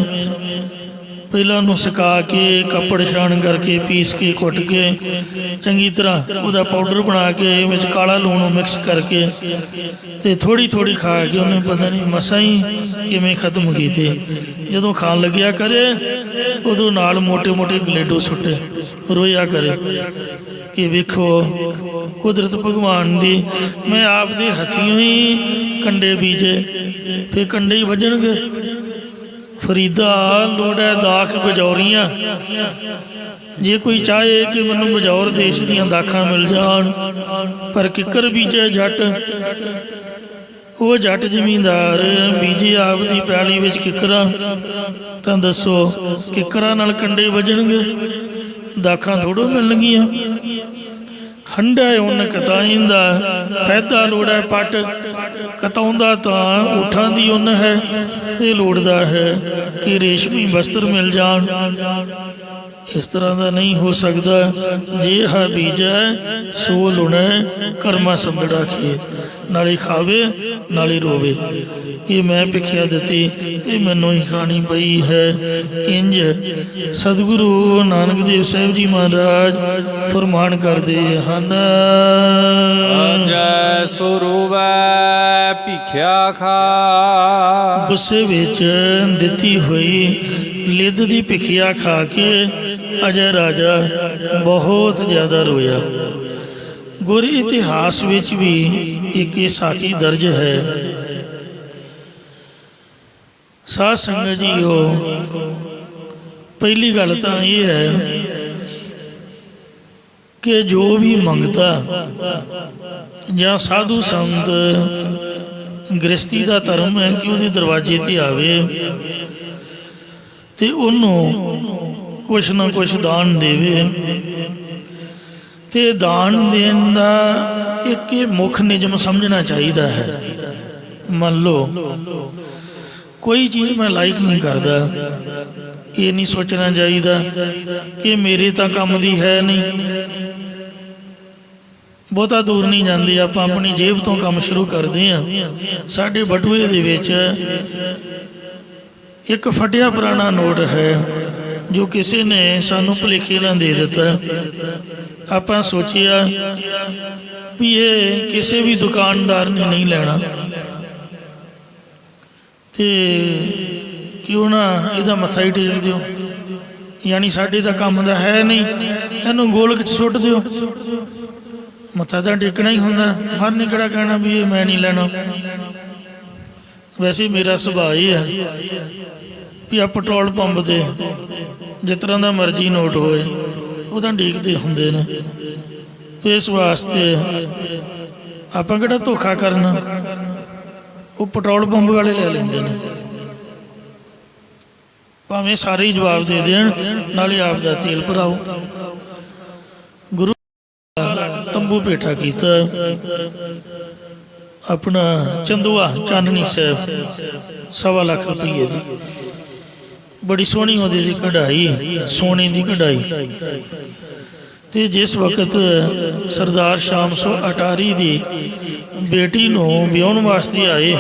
ਪਹਿਲਾਂ ਉਹਨੂੰ ਸੁਕਾ ਕੇ ਕੱਪੜ ਛਾਣ ਕਰਕੇ ਪੀਸ ਕੇ ਕੁੱਟ ਕੇ ਚੰਗੀ ਤਰ੍ਹਾਂ ਉਹਦਾ ਪਾਊਡਰ ਬਣਾ ਕੇ ਵਿੱਚ ਕਾਲਾ ਲੂਣ ਮਿਕਸ ਕਰਕੇ ਤੇ ਥੋੜ੍ਹੀ ਥੋੜ੍ਹੀ ਖਾ ਕੇ ਉਹਨੇ ਪਤਾ ਨਹੀਂ ਮਸਾਂ ਹੀ ਕਿਵੇਂ ਖਤਮ ਕੀਤੇ। ਜਦੋਂ ਖਾਣ ਲੱਗਿਆ ਕਰੇ ਉਦੋਂ ਨਾਲ ਮੋਟੇ ਮੋਟੇ ਗਲੇਡੋ ਸੁੱਟੇ, ਰੋਇਆ ਕਰੇ ਕਿ ਵੇਖੋ ਕੁਦਰਤ ਭਗਵਾਨ ਦੀ, ਮੈਂ ਆਪ ਦੇ ਹੱਥੀਂ ਹੀ ਕੰਡੇ ਬੀਜੇ, ਫਿਰ ਕੰਡੇ ਹੀ ਵੱਜਣਗੇ। ਫਰੀਦਾ ਲੋੜ ਹੈ ਦਾਖ ਬਜੌਰੀਆਂ, ਜੇ ਕੋਈ ਚਾਹੇ ਕਿ ਮੈਨੂੰ ਬਜੌਰ ਦੇਸ਼ ਦੀਆਂ ਦਾਖਾਂ ਮਿਲ ਜਾਣ, ਪਰ ਕਿੱਕਰ ਬੀਜੇ ਜੱਟ, ਉਹ ਜੱਟ ਜ਼ਮੀਂਦਾਰ ਬੀਜੇ ਆਪ ਦੀ ਪੈਲੀ ਵਿੱਚ ਕਿੱਕਰਾਂ, ਤਾਂ ਦੱਸੋ ਕਿੱਕਰਾਂ ਨਾਲ ਕੰਡੇ ਵੱਜਣਗੇ, ਦਾਖਾਂ ਥੋੜ੍ਹੋ ਮਿਲਣਗੀਆਂ। ਹੰਡਾ ਉਹਨ ਕਤਾਈਂਦਾ, ਪੈਦਾ ਲੋੜਾ ਪੱਟ, ਕਤਾਉਂਦਾ ਤਾਂ ਊਠਾਂ ਦੀ ਉੱਨ ਹੈ ਤੇ ਲੋੜਦਾ ਹੈ ਕਿ ਰੇਸ਼ਮੀ ਵਸਤਰ ਮਿਲ ਜਾਣ। ਇਸ ਤਰ੍ਹਾਂ ਦਾ ਨਹੀਂ ਹੋ ਸਕਦਾ। ਜੇ ਹਾ ਬੀਜੈ ਸੋ ਲੁਣੈ ਕਰਮਾ ਸੰਦੜਾ ਖੇਤ। ਨਾਲੇ ਖਾਵੇ ਨਾਲੇ ਰੋਵੇ ਕਿ ਮੈਂ ਭਿਖਿਆ ਦਿੱਤੀ ਤੇ ਮੈਨੂੰ ਹੀ ਖਾਣੀ ਪਈ ਹੈ। ਇੰਜ ਸਤਿਗੁਰੂ ਨਾਨਕ ਦੇਵ ਸਾਹਿਬ ਜੀ ਮਹਾਰਾਜ ਫਰਮਾਨ ਕਰਦੇ ਹਨ। ਜੈ ਸੋ ਰੋਵੈ ਭਿਖਿਆ ਖਾ। ਗੁੱਸੇ ਵਿੱਚ ਦਿੱਤੀ ਹੋਈ ਲਿੱਧ ਦੀ ਭਿਖਿਆ ਖਾ ਕੇ ਅਜੈ ਰਾਜਾ ਬਹੁਤ ਜ਼ਿਆਦਾ ਰੋਇਆ। ਗੁਰ ਇਤਿਹਾਸ ਵਿੱਚ ਵੀ ਇੱਕ ਇਹ ਸਾਖੀ ਦਰਜ ਹੈ। ਸਾਧ ਸੰਗਤ ਜੀਓ, ਪਹਿਲੀ ਗੱਲ ਤਾਂ ਇਹ ਹੈ ਕਿ ਜੋ ਵੀ ਮੰਗਤਾ ਜਾਂ ਸਾਧੂ ਸੰਤ ਗ੍ਰਸਤੀ ਦਾ ਧਰਮ ਹੈ ਕਿ ਉਹਦੇ ਦਰਵਾਜ਼ੇ ਤੇ ਆਵੇ ਤੇ ਉਹਨੂੰ ਕੁਛ ਨਾ ਕੁਛ ਦਾਨ ਦੇਵੇ। ਤੇ ਦਾਨ ਦੇਣ ਦਾ ਇੱਕ ਮੁੱਖ ਨਿਯਮ ਸਮਝਣਾ ਚਾਹੀਦਾ ਹੈ। ਮੰਨ ਲਓ ਕੋਈ ਚੀਜ਼ ਮੈਂ ਲਾਈਕ ਨਹੀਂ ਕਰਦਾ, ਇਹ ਨਹੀਂ ਸੋਚਣਾ ਚਾਹੀਦਾ ਕਿ ਮੇਰੇ ਤਾਂ ਕੰਮ ਦੀ ਹੈ ਨਹੀਂ। ਬਹੁਤਾ ਦੂਰ ਨਹੀਂ ਜਾਂਦੇ, ਆਪਾਂ ਆਪਣੀ ਜੇਬ ਤੋਂ ਕੰਮ ਸ਼ੁਰੂ ਕਰਦੇ ਹਾਂ। ਸਾਡੇ ਬਟੂਏ ਦੇ ਵਿੱਚ ਇੱਕ ਫਟਿਆ ਪੁਰਾਣਾ ਨੋਟ ਹੈ ਜੋ ਕਿਸੇ ਨੇ ਸਾਨੂੰ ਭੁਲੇਖੇ ਨਾਲ ਦੇ ਦਿੱਤਾ। ਆਪਾਂ ਸੋਚਿਆ ਵੀ ਇਹ ਕਿਸੇ ਵੀ ਦੁਕਾਨਦਾਰ ਨੇ ਨਹੀਂ ਲੈਣਾ ਤੇ ਕਿਉਂ ਨਾ ਇਹਦਾ ਮੱਥਾ ਹੀ ਟੇਕ ਦਿਓ, ਯਾਨੀ ਸਾਡੇ ਤਾਂ ਕੰਮ ਦਾ ਹੈ ਨਹੀਂ, ਇਹਨੂੰ ਗੋਲਕ 'ਚ ਸੁੱਟ ਦਿਓ। ਮੱਥਾ ਤਾਂ ਟੇਕਣਾ ਹੀ ਹੁੰਦਾ, ਹਰ ਨੇ ਕਿਹੜਾ ਕਹਿਣਾ ਵੀ ਇਹ ਮੈਂ ਨਹੀਂ ਲੈਣਾ। ਵੈਸੇ ਮੇਰਾ ਸੁਭਾਅ ਇਹ ਹੈ ਵੀ ਆ ਪੈਟਰੋਲ ਪੰਪ 'ਤੇ ਜਿਸ ਤਰ੍ਹਾਂ ਦਾ ਮਰਜ਼ੀ ਨੋਟ ਹੋਏ ਉਹਦਾ ਡੀਕਦੇ ਹੁੰਦੇ ਨੇ, ਤੇ ਇਸ ਵਾਸਤੇ ਆਪਾਂ ਕਿਹੜਾ ਧੋਖਾ ਕਰਨਾ, ਉਹ ਪੈਟਰੋਲ ਪੰਪ ਵਾਲੇ ਲੈ ਲੈਂਦੇ ਨੇ। ਭਾਵੇਂ ਸਾਰੇ ਹੀ ਜਵਾਬ ਦੇ ਦੇਣ, ਨਾਲੇ ਆਪ ਦਾ ਤੇਲ ਭਰਾਓ। ਗੁਰੂ ਤੰਬੂ ਭੇਟਾ ਕੀਤਾ ਆਪਣਾ ਚੰਦੂਆ ਚਾਨਣੀ ਸਾਹਿਬ, 1.25 ਲੱਖ ਰੁਪਈਏ ਦੀ ਬੜੀ ਸੋਹਣੀ ਉਹਦੇ ਦੀ ਕਢਾਈ, ਸੋਨੇ ਦੀ ਕਢਾਈ। ਤੇ ਜਿਸ ਵਕਤ ਸਰਦਾਰ ਸ਼ਾਮ ਸੋ ਅਟਾਰੀ ਦੀ ਬੇਟੀ ਨੂੰ ਵਿਆਹੁਣ ਵਾਸਤੇ ਆਏ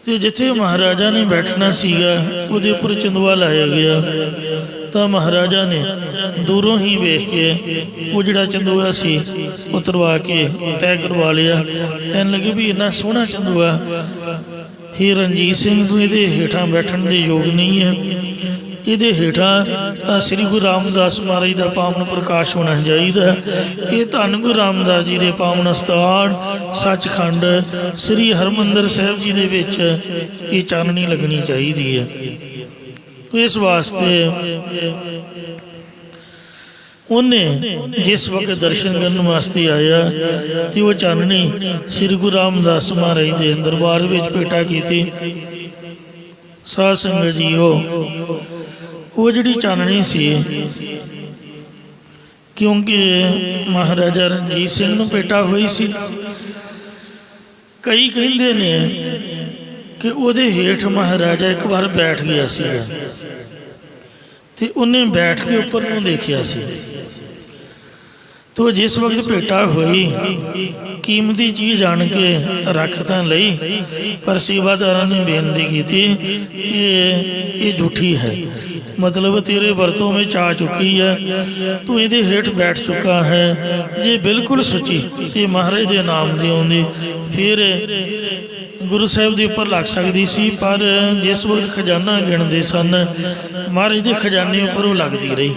ਤੇ ਜਿੱਥੇ ਮਹਾਰਾਜਾ ਨੇ ਬੈਠਣਾ ਸੀਗਾ ਉਹਦੇ ਉੱਪਰ ਚੰਦੂਆ ਲਾਇਆ ਗਿਆ। ਤਾਂ ਮਹਾਰਾਜਾ ਨੇ ਦੂਰੋਂ ਹੀ ਵੇਖ ਕੇ ਉਹ ਜਿਹੜਾ ਚੰਦੂਆ ਸੀ ਉਤਰਵਾ ਕੇ ਤੈਅ ਕਰਵਾ ਲਿਆ। ਕਹਿਣ ਲੱਗੇ ਵੀ ਇੰਨਾ ਸੋਹਣਾ ਚੰਦੂਆ ਹੀ ਰਣਜੀਤ ਸਿੰਘ ਨੂੰ ਇਹਦੇ ਹੇਠਾਂ ਬੈਠਣ ਦੇ ਯੋਗ ਨਹੀਂ ਹੈ, ਇਹਦੇ ਹੇਠਾਂ ਤਾਂ ਸ੍ਰੀ ਗੁਰੂ ਰਾਮਦਾਸ ਮਹਾਰਾਜ ਦਾ ਪਾਵਨ ਪ੍ਰਕਾਸ਼ ਹੋਣਾ ਚਾਹੀਦਾ। ਇਹ ਧੰਨ ਗੁਰੂ ਰਾਮਦਾਸ ਜੀ ਦੇ ਪਾਵਨ ਅਸਥਾਨ ਸੱਚਖੰਡ ਸ੍ਰੀ ਹਰਿਮੰਦਰ ਸਾਹਿਬ ਜੀ ਦੇ ਵਿੱਚ ਇਹ ਚਾਨਣੀ ਲੱਗਣੀ ਚਾਹੀਦੀ ਹੈ। ਇਸ ਵਾਸਤੇ ਉਹਨੇ ਜਿਸ ਵਕਤ ਦਰਸ਼ਨ ਕਰਨ ਵਾਸਤੇ ਆਇਆ ਤੇ ਉਹ ਚਾਨਣੀ ਸ੍ਰੀ ਗੁਰੂ ਰਾਮਦਾਸ ਮਹਾਰਾਜ ਦੇ ਦਰਬਾਰ ਵਿੱਚ ਭੇਟਾ ਕੀਤੀ। ਸਾਧ ਸੰਗਤ ਜੀਓ, ਉਹ ਜਿਹੜੀ ਚਾਨਣੀ ਸੀ, ਕਿਉਂਕਿ ਮਹਾਰਾਜਾ ਰਣਜੀਤ ਸਿੰਘ ਨੂੰ ਭੇਟਾ ਹੋਈ ਸੀ, ਕਈ ਕਹਿੰਦੇ ਨੇ ਕਿ ਉਹਦੇ ਹੇਠ ਮਹਾਰਾਜਾ ਇੱਕ ਵਾਰ ਬੈਠ ਗਿਆ ਸੀਗਾ ਤੇ ਉਹਨੇ ਬੈਠ ਕੇ ਉੱਪਰ ਨੂੰ ਦੇਖਿਆ ਸੀ। ਤੋ ਜਿਸ ਵਕਤ ਭੇਟਾ ਹੋਈ ਕੀਮਤੀ ਚੀਜ਼ ਆਣ ਕੇ ਰੱਖ ਤਾਂ ਲਈ, ਪਰ ਸੇਵਾਦਾਰਾਂ ਨੇ ਬੇਨਤੀ ਕੀਤੀ ਕਿ ਇਹ ਝੂਠੀ ਹੈ, ਮਤਲਬ ਤੇਰੇ ਵਰਤੋਂ ਵਿੱਚ ਆ ਚੁੱਕੀ ਹੈ, ਤੂੰ ਇਹਦੇ ਹੇਠ ਬੈਠ ਚੁੱਕਾ ਹੈ। ਜੇ ਬਿਲਕੁਲ ਸੱਚੀ ਤੇ ਮਹਾਰਾਜ ਦੇ ਨਾਮ ਦੀ ਆਉਂਦੀ ਫਿਰ ਗੁਰੂ ਸਾਹਿਬ ਦੇ ਉੱਪਰ ਲੱਗ ਸਕਦੀ ਸੀ, ਪਰ ਜਿਸ ਵਕਤ ਖਜ਼ਾਨਾ ਗਿਣਦੇ ਸਨ ਮਹਾਰਾਜ ਦੇ ਖਜ਼ਾਨੇ ਉੱਪਰ ਉਹ ਲੱਗਦੀ ਰਹੀ।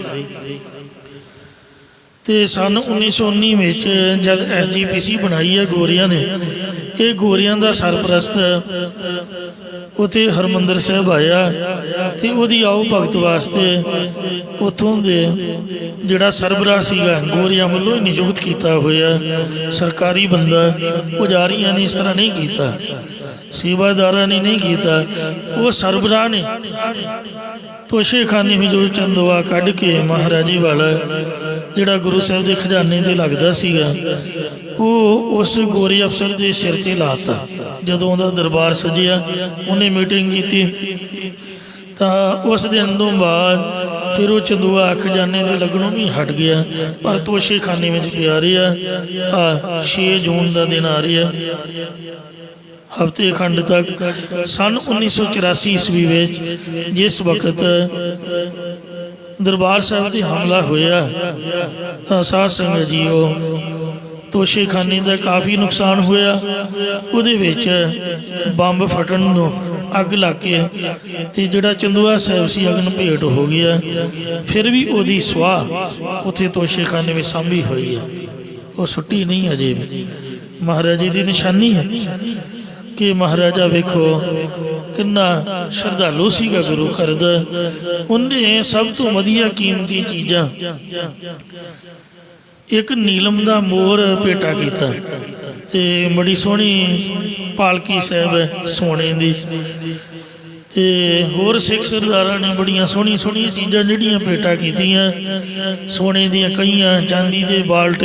ਤੇ ਸਨ 1919 ਵਿੱਚ ਜਦ SGPC ਬਣਾਈ ਹੈ ਗੋਰਿਆਂ ਨੇ, ਇਹ ਗੋਰਿਆਂ ਦਾ ਸਰਪ੍ਰਸਤ ਉੱਥੇ ਹਰਿਮੰਦਰ ਸਾਹਿਬ ਆਇਆ ਤੇ ਉਹਦੀ ਆਓ ਭਗਤ ਵਾਸਤੇ ਉੱਥੋਂ ਦੇ ਜਿਹੜਾ ਸਰਬਰਾਹ ਸੀਗਾ ਗੋਰਿਆਂ ਵੱਲੋਂ ਹੀ ਨਿਯੁਕਤ ਕੀਤਾ ਹੋਇਆ ਸਰਕਾਰੀ ਬੰਦਾ, ਪੁਜਾਰੀਆਂ ਨੇ ਇਸ ਤਰ੍ਹਾਂ ਨਹੀਂ ਕੀਤਾ, ਸੇਵਾਦਾਰਾਂ ਨੇ ਨਹੀਂ ਕੀਤਾ, ਉਹ ਸਰਬਰਾਹ ਨੇ ਤੋਸ਼ੇਖਾਨੇ ਵਿੱਚੋਂ ਚੰਦੂਆ ਕੱਢ ਕੇ ਮਹਾਰਾਜੀ ਵਾਲਾ ਜਿਹੜਾ ਗੁਰੂ ਸਾਹਿਬ ਦੇ ਖਜ਼ਾਨੇ 'ਤੇ ਲੱਗਦਾ ਸੀਗਾ ਉਹ ਉਸ ਗੋਰੇ ਅਫਸਰ ਦੇ ਸਿਰ 'ਤੇ ਲਾਤਾ। ਜਦੋਂ ਉਹਦਾ ਦਰਬਾਰ ਸਜਿਆ, ਉਹਨੇ ਮੀਟਿੰਗ ਕੀਤੀ ਤਾਂ ਉਸ ਦਿਨ ਤੋਂ ਬਾਅਦ ਫਿਰ ਉਹ ਚੰਦੂਆ ਖਜ਼ਾਨੇ ਦੇ ਲੱਗਣੋਂ ਵੀ ਹਟ ਗਿਆ, ਪਰ ਤੋਸ਼ੇਖਾਨੇ ਵਿੱਚ ਪਿਆ ਰਿਹਾ। 6 ਜੂਨ ਦਾ ਦਿਨ ਆ ਰਿਹਾ, ਹਫ਼ਤੇ ਖੰਡ ਤੱਕ। ਸੰਨ 1984 ਈਸਵੀ ਵਿੱਚ ਜਿਸ ਵਕਤ ਦਰਬਾਰ ਸਾਹਿਬ 'ਤੇ ਹਮਲਾ ਹੋਇਆ ਤਾਂ ਸਾਧ ਸੰਗਤ ਜੀਓ ਤੋਸ਼ੇਖਾਨੇ ਦਾ ਕਾਫੀ ਨੁਕਸਾਨ ਹੋਇਆ। ਉਹਦੇ ਵਿੱਚ ਬੰਬ ਫਟਣ ਨੂੰ ਅੱਗ ਲੱਗ ਕੇ ਤੇ ਜਿਹੜਾ ਚੰਦੂਆ ਸਾਹਿਬ ਸੀ ਅਗਨ ਭੇਟ ਹੋ ਗਿਆ। ਫਿਰ ਵੀ ਉਹਦੀ ਸਵਾਹ ਉੱਥੇ ਤੋਸ਼ੇਖਾਨੇ ਵਿੱਚ ਸਾਂਭੀ ਹੋਈ ਹੈ, ਉਹ ਸੁੱਟੀ ਨਹੀਂ ਅਜੇ ਵੀ। ਮਹਾਰਾਜੇ ਦੀ ਨਿਸ਼ਾਨੀ ਹੈ ਕਿ ਮਹਾਰਾਜਾ ਵੇਖੋ ਕਿੰਨਾ ਸ਼ਰਧਾਲੂ ਸੀਗਾ ਗੁਰੂ ਘਰ ਦਾ। ਉਹਨੇ ਸਭ ਤੋਂ ਵਧੀਆ ਕੀਮਤੀ ਚੀਜ਼ਾਂ ਇੱਕ ਨੀਲਮ ਦਾ ਮੋਰ ਭੇਟਾ ਕੀਤਾ ਤੇ ਬੜੀ ਸੋਹਣੀ ਪਾਲਕੀ ਸਾਹਿਬ ਹੈ ਸੋਨੇ ਦੀ, ਤੇ ਹੋਰ ਸਿੱਖ ਸਰਦਾਰਾਂ ਨੇ ਬੜੀਆਂ ਸੋਹਣੀਆਂ ਚੀਜ਼ਾਂ ਜਿਹੜੀਆਂ ਭੇਟਾ ਕੀਤੀਆਂ, ਸੋਨੇ ਦੀਆਂ ਕਈਆਂ, ਚਾਂਦੀ ਦੇ ਬਾਲਟ,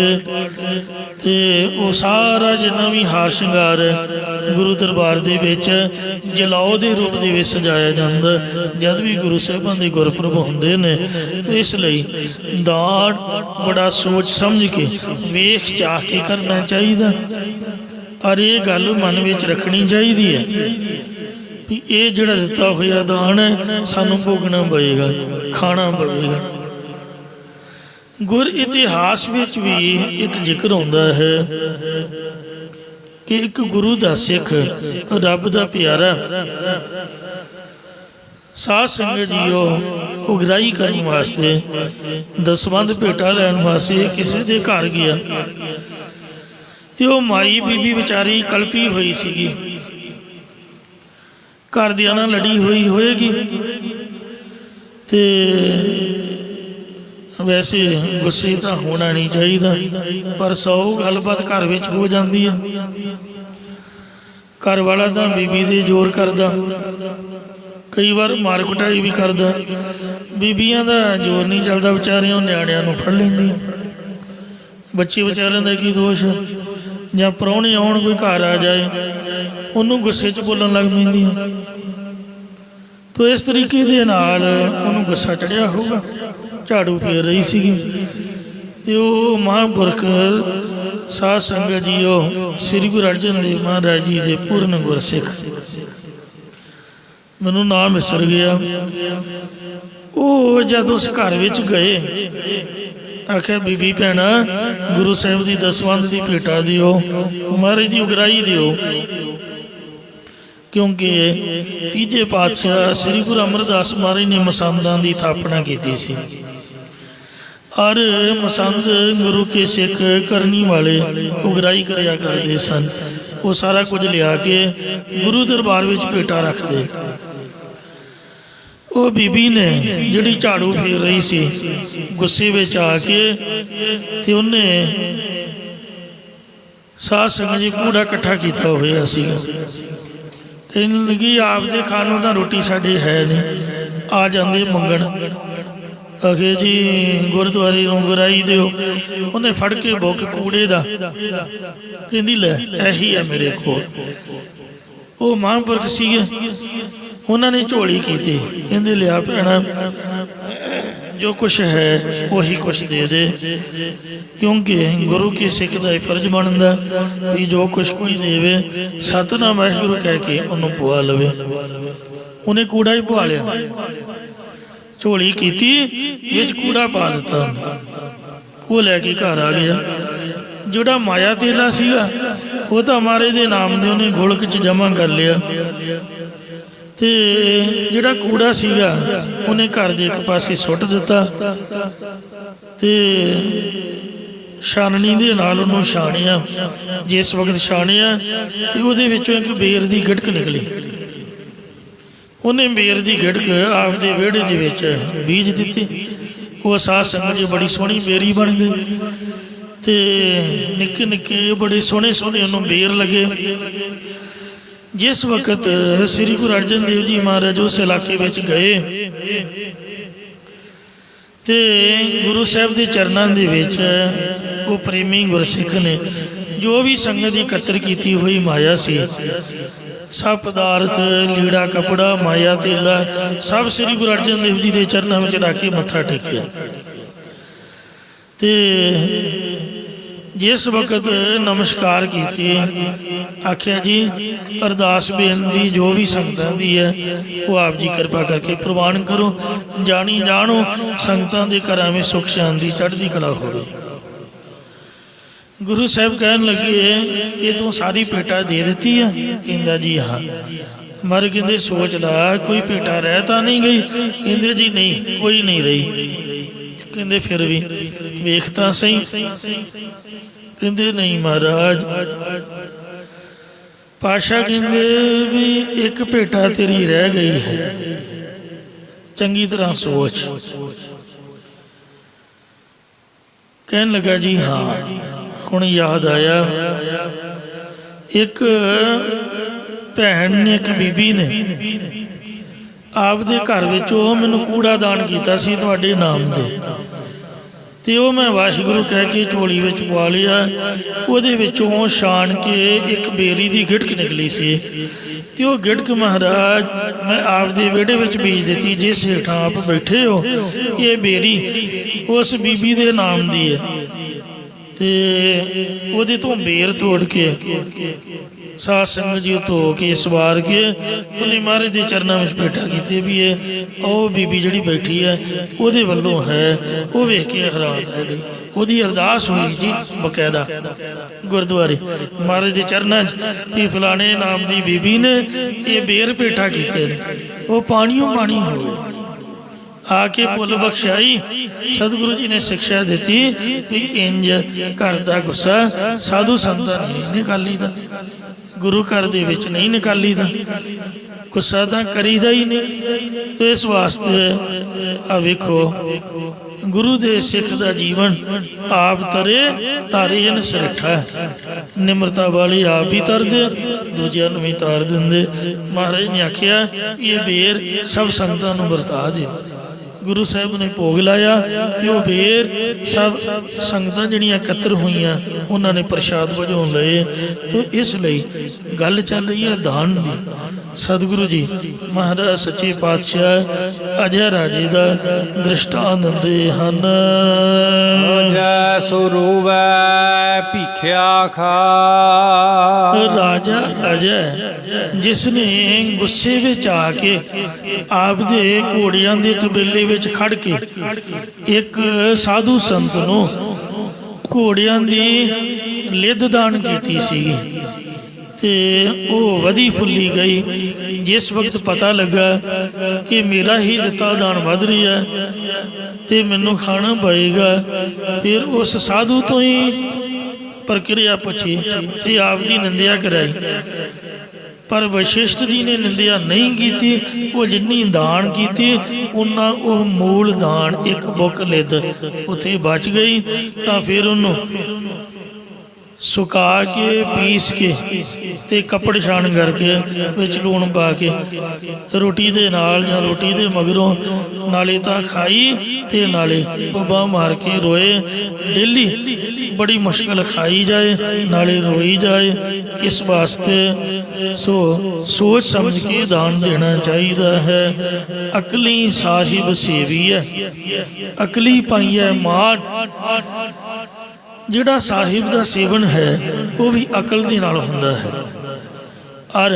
ਤੇ ਉਹ ਸਾਰਾ ਜਿੰਨਾ ਵੀ ਹਾਰ ਸ਼ਿੰਗਾਰ ਗੁਰੂ ਦਰਬਾਰ ਦੇ ਵਿੱਚ ਜਲਾਓ ਦੇ ਰੂਪ ਦੇ ਵਿੱਚ ਸਜਾਇਆ ਜਾਂਦਾ ਜਦ ਵੀ ਗੁਰੂ ਸਾਹਿਬਾਂ ਦੇ ਗੁਰਪੁਰਬ ਹੁੰਦੇ ਨੇ। ਤੇ ਇਸ ਲਈ ਦਾਨ ਬੜਾ ਸੋਚ ਸਮਝ ਕੇ ਵੇਖ ਚਾਹ ਕੇ ਕਰਨਾ ਚਾਹੀਦਾ, ਔਰ ਇਹ ਗੱਲ ਮਨ ਵਿੱਚ ਰੱਖਣੀ ਚਾਹੀਦੀ ਹੈ ਵੀ ਇਹ ਜਿਹੜਾ ਦਿੱਤਾ ਹੋਇਆ ਦਾਨ ਹੈ ਸਾਨੂੰ ਭੋਗਣਾ ਪਵੇਗਾ, ਖਾਣਾ ਪਵੇਗਾ। ਗੁਰ ਇਤਿਹਾਸ ਵਿੱਚ ਵੀ ਇੱਕ ਜ਼ਿਕਰ ਆਉਂਦਾ ਹੈ ਕਿ ਇੱਕ ਗੁਰੂ ਦਾ ਸਿੱਖ, ਰੱਬ ਦਾ ਪਿਆਰਾ, ਸਾਧ ਸੰਗਤ ਜੀਓ ਉਗਰਾਹੀ ਕਰਨ ਵਾਸਤੇ, ਦਸਵੰਧ ਭੇਟਾ ਲੈਣ ਵਾਸਤੇ ਕਿਸੇ ਦੇ ਘਰ ਗਿਆ ਤੇ ਉਹ ਮਾਈ ਬੀਬੀ ਵਿਚਾਰੀ ਕਲਪੀ ਹੋਈ ਸੀਗੀ, ਘਰਦਿਆਂ ਨਾਲ ਲੜੀ ਹੋਈ ਹੋਏਗੀ। ਤੇ ਵੈਸੇ ਗੁੱਸੇ ਤਾਂ ਹੋਣਾ ਨਹੀਂ ਚਾਹੀਦਾ, ਪਰ 100 ਗੱਲਬਾਤ ਘਰ ਵਿੱਚ ਹੋ ਜਾਂਦੀ ਹੈ। ਘਰ ਵਾਲਾ ਤਾਂ ਬੀਬੀ ਦੇ ਜ਼ੋਰ ਕਰਦਾ, ਕਈ ਵਾਰ ਮਾਰ ਕੁਟਾਈ ਵੀ ਕਰਦਾ। ਬੀਬੀਆਂ ਦਾ ਜ਼ੋਰ ਨਹੀਂ ਚੱਲਦਾ, ਵਿਚਾਰੀਆਂ ਨਿਆਣਿਆਂ ਨੂੰ ਫੜ ਲੈਂਦੀਆਂ। ਬੱਚੇ ਵਿਚਾਰਿਆਂ ਦਾ ਕੀ ਦੋਸ਼, ਜਾਂ ਪ੍ਰਾਹੁਣੇ ਆਉਣ ਕੋਈ ਘਰ ਆ ਜਾਏ ਉਹਨੂੰ ਗੁੱਸੇ 'ਚ ਬੋਲਣ ਲੱਗ ਪੈਂਦੀਆਂ। ਤੋ ਇਸ ਤਰੀਕੇ ਦੇ ਨਾਲ ਉਹਨੂੰ ਗੁੱਸਾ ਚੜਿਆ ਹੋਊਗਾ, ਝਾੜੂ ਫੇਰ ਰਹੀ ਸੀਗੀ। ਤੇ ਉਹ ਮਹਾਂਪੁਰਖ ਸਾਧ ਸੰਗਤ ਜੀਓ ਸ੍ਰੀ ਗੁਰੂ ਅਰਜਨ ਦੇਵ ਮਹਾਰਾਜ ਜੀ ਦੇ ਪੂਰਨ ਗੁਰਸਿੱਖ, ਮੈਨੂੰ ਨਾਮ ਵਿਸਰ ਗਿਆ, ਉਹ ਜਦ ਉਸ ਘਰ ਵਿੱਚ ਗਏ ਆਖਿਆ ਬੀਬੀ ਭੈਣਾ ਗੁਰੂ ਸਾਹਿਬ ਦੀ ਦਸਵੰਧ ਦੀ ਭੇਟਾ ਦਿਓ, ਮਹਾਰਾਜ ਦੀ ਉਗਰਾਹੀ ਦਿਓ, ਕਿਉਂਕਿ ਤੀਜੇ ਪਾਤਸ਼ਾਹ ਸ੍ਰੀ ਗੁਰੂ ਅਮਰਦਾਸ ਮਹਾਰਾਜ ਨੇ ਮਸੰਦਾਂ ਦੀ ਥਾਪਨਾ ਕੀਤੀ ਸੀ। ਔਰ ਮਸੰਦ ਗੁਰੂ ਕੇ ਸਿੱਖ ਕਰਨੀ ਵਾਲੇ ਉਗਰਾਹੀ ਕਰਿਆ ਕਰਦੇ ਸਨ। ਉਹ ਸਾਰਾ ਕੁਝ ਲਿਆ ਕੇ ਗੁਰੂ ਦਰਬਾਰ ਵਿੱਚ ਭੇਟਾ ਰੱਖਦੇ। ਉਹ ਬੀਬੀ ਨੇ ਜਿਹੜੀ ਝਾੜੂ ਫੇਰ ਰਹੀ ਸੀ ਗੁੱਸੇ ਵਿੱਚ ਆ ਕੇ ਤੇ ਉਹਨੇ ਸਾਧ ਸੰਗਤ ਜੀ ਕੂੜਾ ਇਕੱਠਾ ਕੀਤਾ ਹੋਇਆ ਸੀਗਾ। ਕਹਿਣ ਲੱਗੀ ਆਪਦੇ ਖਾਣ ਨੂੰ ਤਾਂ ਰੋਟੀ ਸਾਡੇ ਹੈ ਨਹੀਂ, ਆ ਜਾਂਦੇ ਮੰਗਣ। ਆਖੇ ਜੀ ਗੁਰਦੁਆਰੇ ਨੂੰ ਉਗਰਾਹੀ ਦਿਓ। ਉਹਨੇ ਫੜ ਕੇ ਬੁੱਕ ਕੂੜੇ ਦਾ, ਕਹਿੰਦੀ ਲੈ ਇਹੀ ਹੈ ਮੇਰੇ ਕੋਲ। ਉਹ ਮਹਾਂਪੁਰਖ ਸੀਗੇ, ਉਹਨਾਂ ਨੇ ਝੋਲੀ ਕੀਤੀ, ਕਹਿੰਦੇ ਲਿਆ ਭੈਣਾ ਜੋ ਕੁਛ ਹੈ ਉਹੀ ਕੁਛ ਦੇ ਦੇ, ਕਿਉਂਕਿ ਗੁਰੂ ਕੇ ਸਿੱਖ ਦਾ ਇਹ ਫਰਜ਼ ਬਣਦਾ ਵੀ ਜੋ ਕੁਛ ਕੋਈ ਦੇਵੇ ਸਤਿਨਾਮ ਵਾਹਿਗੁਰੂ ਕਹਿ ਕੇ ਉਹਨੂੰ ਪਵਾ ਲਵੇ। ਉਹਨੇ ਕੂੜਾ ਹੀ ਪਵਾ ਲਿਆ, ਝੋਲੀ ਕੀਤੀ ਵਿੱਚ ਕੂੜਾ ਪਾ ਦਿੱਤਾ। ਉਹ ਲੈ ਕੇ ਘਰ ਆ ਗਿਆ। ਜਿਹੜਾ ਮਾਇਆ ਤੇਲਾ ਸੀਗਾ ਉਹ ਤਾਂ ਮਹਾਰਾਜ ਦੇ ਨਾਮ ਦੇ ਉਹਨੇ ਗੋਲਕ 'ਚ ਜਮ੍ਹਾਂ ਕਰ ਲਿਆ, ਤੇ ਜਿਹੜਾ ਕੂੜਾ ਸੀਗਾ ਉਹਨੇ ਘਰ ਦੇ ਇੱਕ ਪਾਸੇ ਸੁੱਟ ਦਿੱਤਾ ਤੇ ਛਾਨਣੀ ਦੇ ਨਾਲ ਉਹਨੂੰ ਛਾਣਿਆ। ਜਿਸ ਵਕਤ ਛਾਣਿਆ ਤੇ ਉਹਦੇ ਵਿੱਚੋਂ ਇੱਕ ਬੇਰ ਦੀ ਗਿਟਕ ਨਿਕਲੀ। ਉਹਨੇ ਬੇਰ ਦੀ ਗਿਟਕ ਆਪਦੇ ਵਿਹੜੇ ਦੇ ਵਿੱਚ ਬੀਜ ਦਿੱਤੀ। ਉਹ ਸਾਧ ਸੰਗਤ ਜੀ ਬੜੀ ਸੋਹਣੀ ਬੇਰੀ ਬਣ ਗਈ ਤੇ ਨਿੱਕੇ ਨਿੱਕੇ ਬੜੇ ਸੋਹਣੇ ਸੋਹਣੇ ਉਹਨੂੰ ਬੇਰ ਲੱਗੇ। ਜਿਸ ਵਕਤ ਸ੍ਰੀ ਗੁਰੂ ਅਰਜਨ ਦੇਵ ਜੀ ਮਹਾਰਾਜ ਉਸ ਇਲਾਕੇ ਵਿੱਚ ਗਏ ਤੇ ਗੁਰੂ ਸਾਹਿਬ ਦੇ ਚਰਨਾਂ ਦੇ ਵਿੱਚ ਉਹ ਪ੍ਰੇਮੀ ਗੁਰਸਿੱਖ ਨੇ ਜੋ ਵੀ ਸੰਗਤ ਦੀ ਇਕੱਤਰ ਕੀਤੀ ਹੋਈ ਮਾਇਆ ਸੀ ਸਭ ਪਦਾਰਥ ਲੀੜਾ ਕਪੜਾ ਮਾਇਆ ਤੇਲਾ ਸਭ ਸ੍ਰੀ ਗੁਰੂ ਅਰਜਨ ਦੇਵ ਜੀ ਦੇ ਚਰਨਾਂ ਵਿੱਚ ਰੱਖ ਕੇ ਮੱਥਾ ਟੇਕਿਆ। ਤੇ ਜਿਸ ਵਕਤ ਨਮਸਕਾਰ ਕੀਤੀ, ਆਖਿਆ ਜੀ ਅਰਦਾਸ ਬੇਨਤੀ ਜੋ ਵੀ ਸੰਗਤਾਂ ਦੀ ਹੈ ਉਹ ਆਪ ਜੀ ਕਿਰਪਾ ਕਰਕੇ ਪ੍ਰਵਾਨ ਕਰੋ। ਜਾਣੀ ਜਾਣੋ ਸੰਗਤਾਂ ਦੇ ਘਰਾਂ ਵਿੱਚ ਸੁੱਖ ਸ਼ਾਂਤੀ ਚੜ੍ਹਦੀ ਕਲਾ ਹੋਵੇ। ਗੁਰੂ ਸਾਹਿਬ ਕਹਿਣ ਲੱਗੇ ਕਿ ਤੂੰ ਸਾਰੀ ਭੇਟਾ ਦੇ ਦਿੱਤੀ ਆ? ਕਹਿੰਦਾ ਜੀ ਹਾਂ। ਮਰ ਕਹਿੰਦੇ ਸੋਚ ਲਾ ਕੋਈ ਭੇਟਾ ਰਹਿ ਤਾਂ ਨਹੀਂ ਗਈ? ਕਹਿੰਦੇ ਜੀ ਨਹੀਂ, ਕੋਈ ਨਹੀਂ ਰਹੀ। ਕਹਿੰਦੇ ਫਿਰ ਵੀ ਵੇਖ ਤਾਂ ਸਹੀ। ਕਹਿੰਦੇ ਨਹੀਂ ਮਹਾਰਾਜ। ਪਾਸ਼ਾ ਕਹਿੰਦੇ ਵੀ ਇੱਕ ਭੇਟਾ ਤੇਰੀ ਰਹਿ ਗਈ ਹੈ, ਚੰਗੀ ਤਰ੍ਹਾਂ ਸੋਚ। ਕਹਿਣ ਲੱਗਾ ਜੀ ਹਾਂ, ਹੁਣ ਯਾਦ ਆਇਆ। ਇੱਕ ਭੈਣ ਨੇ, ਇੱਕ ਬੀਬੀ ਨੇ ਆਪਦੇ ਘਰ ਵਿੱਚ ਉਹ ਮੈਨੂੰ ਕੂੜਾ ਦਾਨ ਕੀਤਾ ਸੀ ਤੁਹਾਡੇ ਨਾਮ ਦੇ, ਤੇ ਉਹ ਮੈਂ ਵਾਹਿਗੁਰੂ ਕਹਿ ਕੇ ਝੋਲੀ ਵਿੱਚ ਪਵਾ ਲਿਆ। ਉਹਦੇ ਵਿੱਚੋਂ ਛਾਣ ਕੇ ਇੱਕ ਬੇਰੀ ਦੀ ਗਿਟਕ ਨਿਕਲੀ ਸੀ, ਤੇ ਉਹ ਗਿਟਕ ਮਹਾਰਾਜ ਮੈਂ ਆਪਦੇ ਵਿਹੜੇ ਵਿੱਚ ਬੀਜ ਦਿੱਤੀ। ਜਿਸ ਹੇਠਾਂ ਆਪ ਬੈਠੇ ਹੋ ਇਹ ਬੇਰੀ ਉਸ ਬੀਬੀ ਦੇ ਨਾਮ ਦੀ ਹੈ। ਤੇ ਉਹਦੇ ਤੋਂ ਬੇਰ ਤੋੜ ਕੇ ਸਾਧ ਸੰਗਤ ਜੀ ਧੋ ਕੇ ਸਵਾਰ ਕੇ ਉਹਨੇ ਮਹਾਰਾਜ ਦੇ ਚਰਨਾਂ ਵਿੱਚ ਭੇਟਾ ਕੀਤੀ ਵੀ ਇਹ ਉਹ ਬੀਬੀ ਜਿਹੜੀ ਬੈਠੀ ਹੈ ਉਹਦੇ ਵੱਲੋਂ ਹੈ। ਉਹ ਵੇਖ ਕੇ ਹੈਰਾਨ ਰਹਿ ਗਈ। ਉਹਦੀ ਅਰਦਾਸ ਹੋਈ ਜੀ ਬਕਾਇਦਾ ਗੁਰਦੁਆਰੇ ਮਹਾਰਾਜ ਦੇ ਚਰਨਾਂ 'ਚ ਵੀ ਫਲਾਣੇ ਨਾਮ ਦੀ ਬੀਬੀ ਨੇ ਇਹ ਬੇਰ ਭੇਟਾ ਕੀਤੇ ਨੇ। ਉਹ ਪਾਣੀਓ ਪਾਣੀ ਹੋਏ। ਆ ਕੇ ਭੁੱਲ ਬਖਸ਼ਾਈ। ਸਤਿਗੁਰੂ ਜੀ ਨੇ ਸਿੱਖਿਆ ਦਿੱਤੀ ਵੀ ਇੰਜ ਘਰ ਦਾ ਗੁੱਸਾ ਸਾਧੂ ਸੰਤਾਂ ਨਹੀਂ ਨਿਕਾਲੀਦਾ, ਗੁਰੂ ਘਰ ਦੇ ਵਿੱਚ ਨਹੀਂ ਨਿਕਾਲੀਦਾ। ਗੁੱਸਾ ਤਾਂ ਕਰੀਦਾ ਹੀ ਨਹੀਂ। ਤੇ ਇਸ ਵਾਸਤੇ ਆ ਵੇਖੋ ਗੁਰੂ ਦੇ ਸਿੱਖ ਦਾ ਜੀਵਨ ਆਪ ਤਰੇ ਤਾਰੇ ਜਨ ਸਰਿੱਠਾ। ਨਿਮਰਤਾ ਵਾਲੀ ਆਪ ਹੀ ਤਰਦੇ, ਦੂਜਿਆਂ ਨੂੰ ਵੀ ਤਾਰ ਦਿੰਦੇ। ਮਹਾਰਾਜ ਨੇ ਆਖਿਆ ਇਹ ਬੇਰ ਸਭ ਸੰਗਤਾਂ ਨੂੰ ਵਰਤਾ ਦਿਓ। ਗੁਰੂ ਸਾਹਿਬ ਨੇ ਭੋਗ ਲਾਇਆ ਤੇ ਉਹ ਬੇਰ ਸਭ ਸੰਗਤਾਂ ਜਿਹੜੀਆਂ ਇਕੱਤਰ ਹੋਈਆਂ ਉਹਨਾਂ ਨੇ ਪ੍ਰਸ਼ਾਦ ਵਜੋਂ ਲਏ। ਤੇ ਇਸ ਲਈ ਗੱਲ ਚੱਲ ਰਹੀ ਹੈ ਦਾਨ ਦੀ। ਸਤਿਗੁਰੂ ਜੀ ਮਹਾਰਾਜ ਸੱਚੇ ਪਾਤਸ਼ਾਹ ਅਜੈ ਰਾਜੇ ਦਾ ਦ੍ਰਿਸ਼ਟਾਂਤ ਦਿੰਦੇ ਹਨ। ਜੈ ਸਰੂਵੈ ਭਿਖਿਆ ਖਾ। ਰਾਜਾ ਅਜੈ ਜਿਸ ਨੇ ਗੁੱਸੇ ਵਿੱਚ ਆ ਕੇ ਆਪਦੇ ਘੋੜਿਆਂ ਦੇ ਤਬੇਲੇ ਵਿੱਚ ਖੜ ਕੇ ਇੱਕ ਸਾਧੂ ਸੰਤ ਨੂੰ ਘੋੜਿਆਂ ਦੀ ਲਿੱਦ ਦਾਨ ਕੀਤੀ ਸੀ, ਤੇ ਉਹ ਵਧੀ ਫੁੱਲੀ ਗਈ। ਜਿਸ ਵਕਤ ਪਤਾ ਲੱਗਾ ਕਿ ਮੇਰਾ ਹੀ ਦਿੱਤਾ ਦਾਨ ਵੱਧ ਰਿਹਾ ਤੇ ਮੈਨੂੰ ਖਾਣਾ ਪਏਗਾ, ਫਿਰ ਉਸ ਸਾਧੂ ਤੋਂ ਹੀ ਪ੍ਰਕਿਰਿਆ ਪੁੱਛੀ ਤੇ ਆਪ ਦੀ ਨਿੰਦਿਆ ਕਰਾਈ। ਪਰ ਵਸ਼ਿਸ਼ਟ ਜੀ ਨੇ ਨਿੰਦਿਆ ਨਹੀਂ ਕੀਤੀ। ਉਹ ਜਿੰਨੀ ਦਾਨ ਕੀਤੀ ਉਹਨਾਂ ਉਹ ਮੂਲ ਦਾਨ ਇੱਕ ਬੁੱਕ ਲਿੱਦ ਉੱਥੇ ਬਚ ਗਈ। ਤਾਂ ਫਿਰ ਉਹਨੂੰ ਸੁਕਾ ਕੇ ਪੀਸ ਕੇ ਤੇ ਕੱਪੜ ਛਾਣ ਕਰਕੇ ਵਿੱਚ ਲੂਣ ਪਾ ਕੇ ਰੋਟੀ ਦੇ ਨਾਲ ਜਾਂ ਰੋਟੀ ਦੇ ਮਗਰੋਂ ਨਾਲੇ ਤਾਂ ਖਾਈ ਤੇ ਨਾਲੇ ਬੱਬਾ ਮਾਰ ਕੇ ਰੋਏ। ਡੇਲੀ ਬੜੀ ਮੁਸ਼ਕਲ ਖਾਈ ਜਾਏ ਨਾਲੇ ਰੋਈ ਜਾਏ। ਇਸ ਵਾਸਤੇ ਸੋਚ ਸਮਝ ਕੇ ਦਾਨ ਦੇਣਾ ਚਾਹੀਦਾ ਹੈ। ਅਕਲੀ ਸਾਹਿਬ ਸੇਵੀ ਹੈ, ਅਕਲੀ ਪਾਈ ਹੈ ਮਾਨ। ਜਿਹੜਾ ਸਾਹਿਬ ਦਾ ਸੇਵਨ ਹੈ ਉਹ ਵੀ ਅਕਲ ਦੇ ਨਾਲ ਹੁੰਦਾ ਹੈ, ਔਰ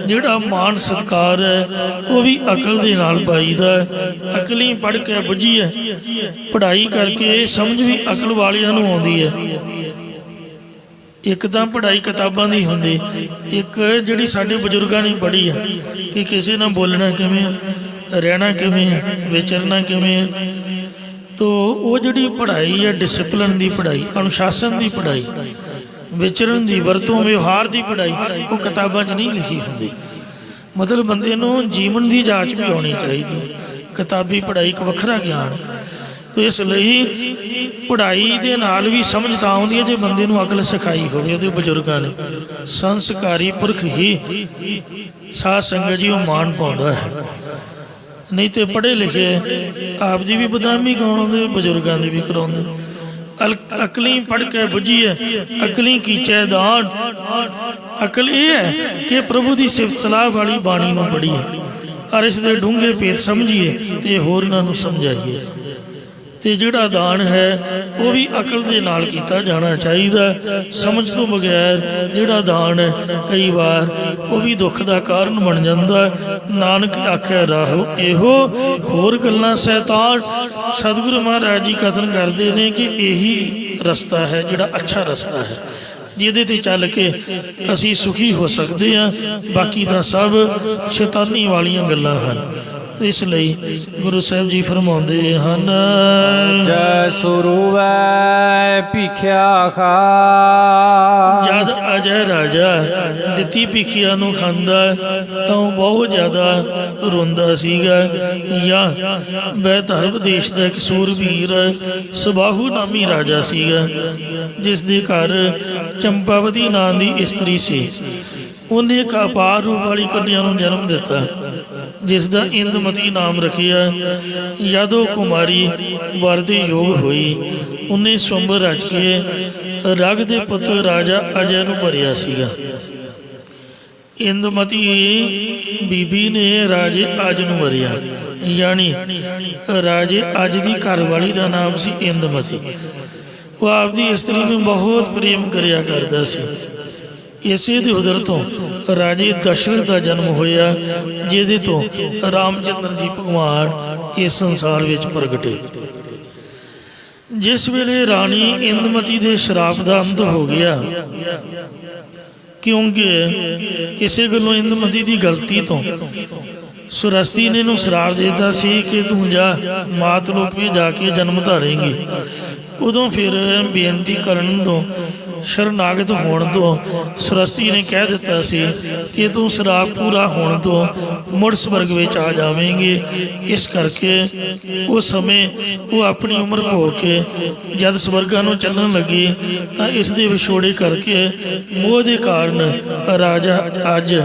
ਜਿਹੜਾ ਮਾਨ ਸਤਿਕਾਰ ਹੈ ਉਹ ਵੀ ਅਕਲ ਦੇ ਨਾਲ ਪਾਈਦਾ। ਅਕਲੀ ਪੜ੍ਹ ਕੇ ਬੁੱਝੀ ਹੈ, ਪੜ੍ਹਾਈ ਕਰਕੇ ਸਮਝ ਵੀ ਅਕਲ ਵਾਲਿਆਂ ਨੂੰ ਆਉਂਦੀ ਹੈ। ਇੱਕ ਤਾਂ ਪੜ੍ਹਾਈ ਕਿਤਾਬਾਂ ਦੀ ਹੁੰਦੀ, ਇੱਕ ਜਿਹੜੀ ਸਾਡੇ ਬਜ਼ੁਰਗਾਂ ਨੇ ਪੜ੍ਹੀ ਹੈ ਕਿ ਕਿਸੇ ਨਾਲ ਬੋਲਣਾ ਕਿਵੇਂ, ਰਹਿਣਾ ਕਿਵੇਂ, ਵਿਚਰਨਾ ਕਿਵੇਂ। ਤੋ ਉਹ ਜਿਹੜੀ ਪੜ੍ਹਾਈ ਹੈ ਡਿਸਿਪਲਿਨ ਦੀ ਪੜ੍ਹਾਈ, ਅਨੁਸ਼ਾਸਨ ਦੀ ਪੜ੍ਹਾਈ, ਵਿਚਰਨ ਦੀ, ਵਰਤੋਂ ਵਿਵਹਾਰ ਦੀ ਪੜ੍ਹਾਈ, ਉਹ ਕਿਤਾਬਾਂ 'ਚ ਨਹੀਂ ਲਿਖੀ ਹੁੰਦੀ। ਮਤਲਬ ਬੰਦੇ ਨੂੰ ਜੀਵਨ ਦੀ ਜਾਂਚ ਵੀ ਹੋਣੀ ਚਾਹੀਦੀ ਹੈ। ਕਿਤਾਬੀ ਪੜ੍ਹਾਈ ਇੱਕ ਵੱਖਰਾ ਗਿਆਨ ਹੈ। ਤੋ ਇਸ ਲਈ ਪੜ੍ਹਾਈ ਦੇ ਨਾਲ ਵੀ ਸਮਝ ਤਾਂ ਆਉਂਦੀ ਹੈ ਜੇ ਬੰਦੇ ਨੂੰ ਅਕਲ ਸਿਖਾਈ ਹੋਵੇ ਉਹਦੇ ਬਜ਼ੁਰਗਾਂ ਨੇ। ਸੰਸਕਾਰੀ ਪੁਰਖ ਹੀ ਸਾਧ ਸੰਗਤ ਜੀ ਉਹ ਮਾਣ ਪਾਉਂਦਾ ਹੈ। ਨਹੀਂ ਤੇ ਪੜ੍ਹੇ ਲਿਖੇ ਆਪ ਦੀ ਵੀ ਬਦਨਾਮੀ ਕਰਾਉਂਦੇ, ਬਜ਼ੁਰਗਾਂ ਦੀ ਵੀ ਕਰਾਉਂਦੇ। ਅਕਲੀ ਪੜ੍ਹ ਕੇ ਬੁੱਝੀ ਹੈ, ਅਕਲੀ ਕੀਚੈ ਦਾਨ। ਅਕਲ ਇਹ ਹੈ ਕਿ ਪ੍ਰਭੂ ਦੀ ਸਿਫਤ ਸਲਾਹ ਵਾਲੀ ਬਾਣੀ ਨੂੰ ਪੜ੍ਹੀਏ ਔਰ ਇਸ ਦੇ ਡੂੰਘੇ ਭੇਦ ਸਮਝੀਏ ਤੇ ਹੋਰਨਾਂ ਨੂੰ ਸਮਝਾਈਏ। ਤੇ ਜਿਹੜਾ ਦਾਨ ਹੈ ਉਹ ਵੀ ਅਕਲ ਦੇ ਨਾਲ ਕੀਤਾ ਜਾਣਾ ਚਾਹੀਦਾ। ਸਮਝ ਤੋਂ ਬਗੈਰ ਜਿਹੜਾ ਦਾਨ ਹੈ ਕਈ ਵਾਰ ਉਹ ਵੀ ਦੁੱਖ ਦਾ ਕਾਰਨ ਬਣ ਜਾਂਦਾ। ਨਾਨਕ ਆਖਿਆ ਰਾਹੋ ਇਹੋ ਹੋਰ ਗੱਲਾਂ ਸ਼ੈਤਾਨ। ਸਤਿਗੁਰੂ ਮਹਾਰਾਜ ਜੀ ਕਥਨ ਕਰਦੇ ਨੇ ਕਿ ਇਹੀ ਰਸਤਾ ਹੈ ਜਿਹੜਾ ਅੱਛਾ ਰਸਤਾ ਹੈ, ਜਿਹਦੇ ਤੇ ਚੱਲ ਕੇ ਅਸੀਂ ਸੁਖੀ ਹੋ ਸਕਦੇ ਹਾਂ। ਬਾਕੀ ਤਾਂ ਸਭ ਸ਼ੈਤਾਨੀ ਵਾਲੀਆਂ ਗੱਲਾਂ ਹਨ। ਤੇ ਇਸ ਲਈ ਗੁਰੂ ਸਾਹਿਬ ਜੀ ਫਰਮਾਉਂਦੇ ਹਨ, ਜੈ ਸੁਰੂਵੈ ਭਿਖਿਆ ਖਾ। ਜਦ ਅਜੈ ਰਾਜਾ ਦਿੱਤੀ ਭਿਖਿਆ ਨੂੰ ਖਾਂਦਾ ਤਾਂ ਉਹ ਬਹੁਤ ਜ਼ਿਆਦਾ ਰੋਂਦਾ ਸੀਗਾ। ਜਾਂ ਬੈਧਰਬ ਦੇਸ਼ ਦਾ ਇੱਕ ਸੂਰਬੀਰ ਸੁਬਾਹੂ ਨਾਮੀ ਰਾਜਾ ਸੀਗਾ, ਜਿਸ ਦੇ ਘਰ ਚੰਪਾਵਤੀ ਨਾਂ ਦੀ ਇਸਤਰੀ ਸੀ। ਉਹਨੇ ਇੱਕ ਅਪਾਰ ਰੂਪ ਵਾਲੀ ਕੰਨਿਆ ਨੂੰ ਜਨਮ ਦਿੱਤਾ, ਜਿਸ ਦਾ ਇੰਦਮਤੀ ਨਾਮ ਰੱਖਿਆ। ਜਦੋਂ ਕੁਮਾਰੀ ਵਰ ਦੇ ਯੋਗ ਹੋਈ, ਉਹਨੇ ਸੁੰਬਰ ਰਚ ਕੇ ਰਗ ਦੇ ਪੁੱਤਰ ਰਾਜਾ ਅਜੈ ਨੂੰ ਭਰਿਆ ਸੀਗਾ। ਇੰਦਮਤੀ ਬੀਬੀ ਨੇ ਰਾਜੇ ਅਜ ਨੂੰ ਵਰਿਆ, ਯਾਨੀ ਰਾਜੇ ਅਜ ਦੀ ਘਰਵਾਲੀ ਦਾ ਨਾਮ ਸੀ ਇੰਦਮਤੀ। ਉਹ ਆਪਦੀ ਇਸਤਰੀ ਨੂੰ ਬਹੁਤ ਪ੍ਰੇਮ ਕਰਿਆ ਕਰਦਾ ਸੀ। ਇਸੇ ਦੇ ਉਦਰ ਤੋਂ ਰਾਜੇ ਦਸ਼ਰਥ ਦਾ ਜਨਮ ਹੋਇਆ, ਜਿਹਦੇ ਤੋਂ ਰਾਮਚੰਦਰ ਜੀ ਭਗਵਾਨ ਇਸ ਸੰਸਾਰ ਵਿੱਚ ਪ੍ਰਗਟੇ। ਜਿਸ ਵੇਲੇ ਰਾਣੀ ਇੰਦਮਤੀ ਦੇ ਸ਼ਰਾਪ ਦਾ ਅੰਤ ਹੋ ਗਿਆ, ਕਿਉਂਕਿ ਕਿਸੇ ਗੱਲੋਂ ਇੰਦਮਤੀ ਦੀ ਗਲਤੀ ਤੋਂ ਸੁਰਸਤੀ ਨੇ ਨੂੰ ਸ਼ਰਾਪ ਦਿੱਤਾ ਸੀ ਕਿ ਤੂੰ ਜਾ ਮਾਤ ਲੋਕ ਵਿੱਚ ਜਾ ਕੇ ਜਨਮ ਧਾਰੇਂਗੀ। ਉਦੋਂ ਫਿਰ ਬੇਨਤੀ ਕਰਨ ਤੋਂ ਸ਼ਰਨਾਗਤ ਹੋਣ ਤੋਂ ਸਰਸਤੀ ਨੇ ਕਹਿ ਦਿੱਤਾ ਸੀ ਕਿ ਤੂੰ ਸ਼ਰਾਪ ਪੂਰਾ ਹੋਣ ਤੋਂ ਮੁੜ ਸਵਰਗ ਵਿੱਚ ਆ ਜਾਵੇਂਗੇ। ਇਸ ਕਰਕੇ ਉਸ ਸਮੇਂ ਉਹ ਆਪਣੀ ਉਮਰ ਭੋਗ ਕੇ ਜਦ ਸਵਰਗਾਂ ਨੂੰ ਚੱਲਣ ਲੱਗੀ ਤਾਂ ਇਸ ਦੇ ਵਿਛੋੜੇ ਕਰਕੇ ਮੋਹ ਦੇ ਕਾਰਨ ਰਾਜਾ ਅੱਜ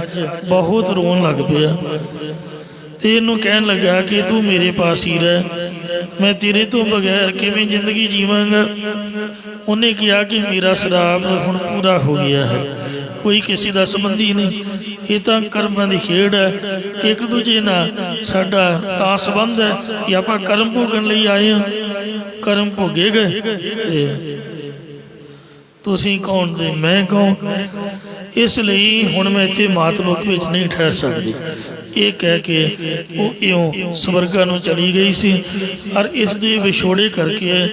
ਬਹੁਤ ਰੋਣ ਲੱਗ ਪਿਆ ਤੇ ਇਹਨੂੰ ਕਹਿਣ ਲੱਗਾ ਕਿ ਤੂੰ ਮੇਰੇ ਪਾਸ ਹੀ ਰਹਿ, ਮੈਂ ਤੇਰੇ ਤੋਂ ਬਗੈਰ ਕਿਵੇਂ ਜ਼ਿੰਦਗੀ ਜੀਵਾਂਗਾ। ਉਹਨੇ ਕਿਹਾ ਕਿ ਮੇਰਾ ਸ਼ਰਾਪ ਹੁਣ ਪੂਰਾ ਹੋ ਗਿਆ ਹੈ, ਕੋਈ ਕਿਸੇ ਦਾ ਸੰਬੰਧੀ ਨਹੀਂ, ਇਹ ਤਾਂ ਕਰਮਾਂ ਦੀ ਖੇਡ ਹੈ। ਇੱਕ ਦੂਜੇ ਨਾਲ ਸਾਡਾ ਤਾਂ ਸੰਬੰਧ ਹੈ ਕਿ ਆਪਾਂ ਕਰਮ ਭੋਗਣ ਲਈ ਆਏ ਹਾਂ, ਕਰਮ ਭੋਗੇ ਗਏ ਤੇ ਤੁਸੀਂ ਕੌਣ ਤੇ ਮੈਂ ਕੌਣ। ਇਸ ਲਈ ਹੁਣ ਮੈਂ ਇੱਥੇ ਮਾਤਲੋਕ ਵਿੱਚ ਨਹੀਂ ਠਹਿਰ ਸਕਦੀ। ਇਹ ਕਹਿ ਕੇ ਉਹ ਇਉਂ ਸਵਰਗਾਂ ਨੂੰ ਚਲੀ ਗਈ ਸੀ। ਔਰ ਇਸ ਦੇ ਵਿਛੋੜੇ ਕਰਕੇ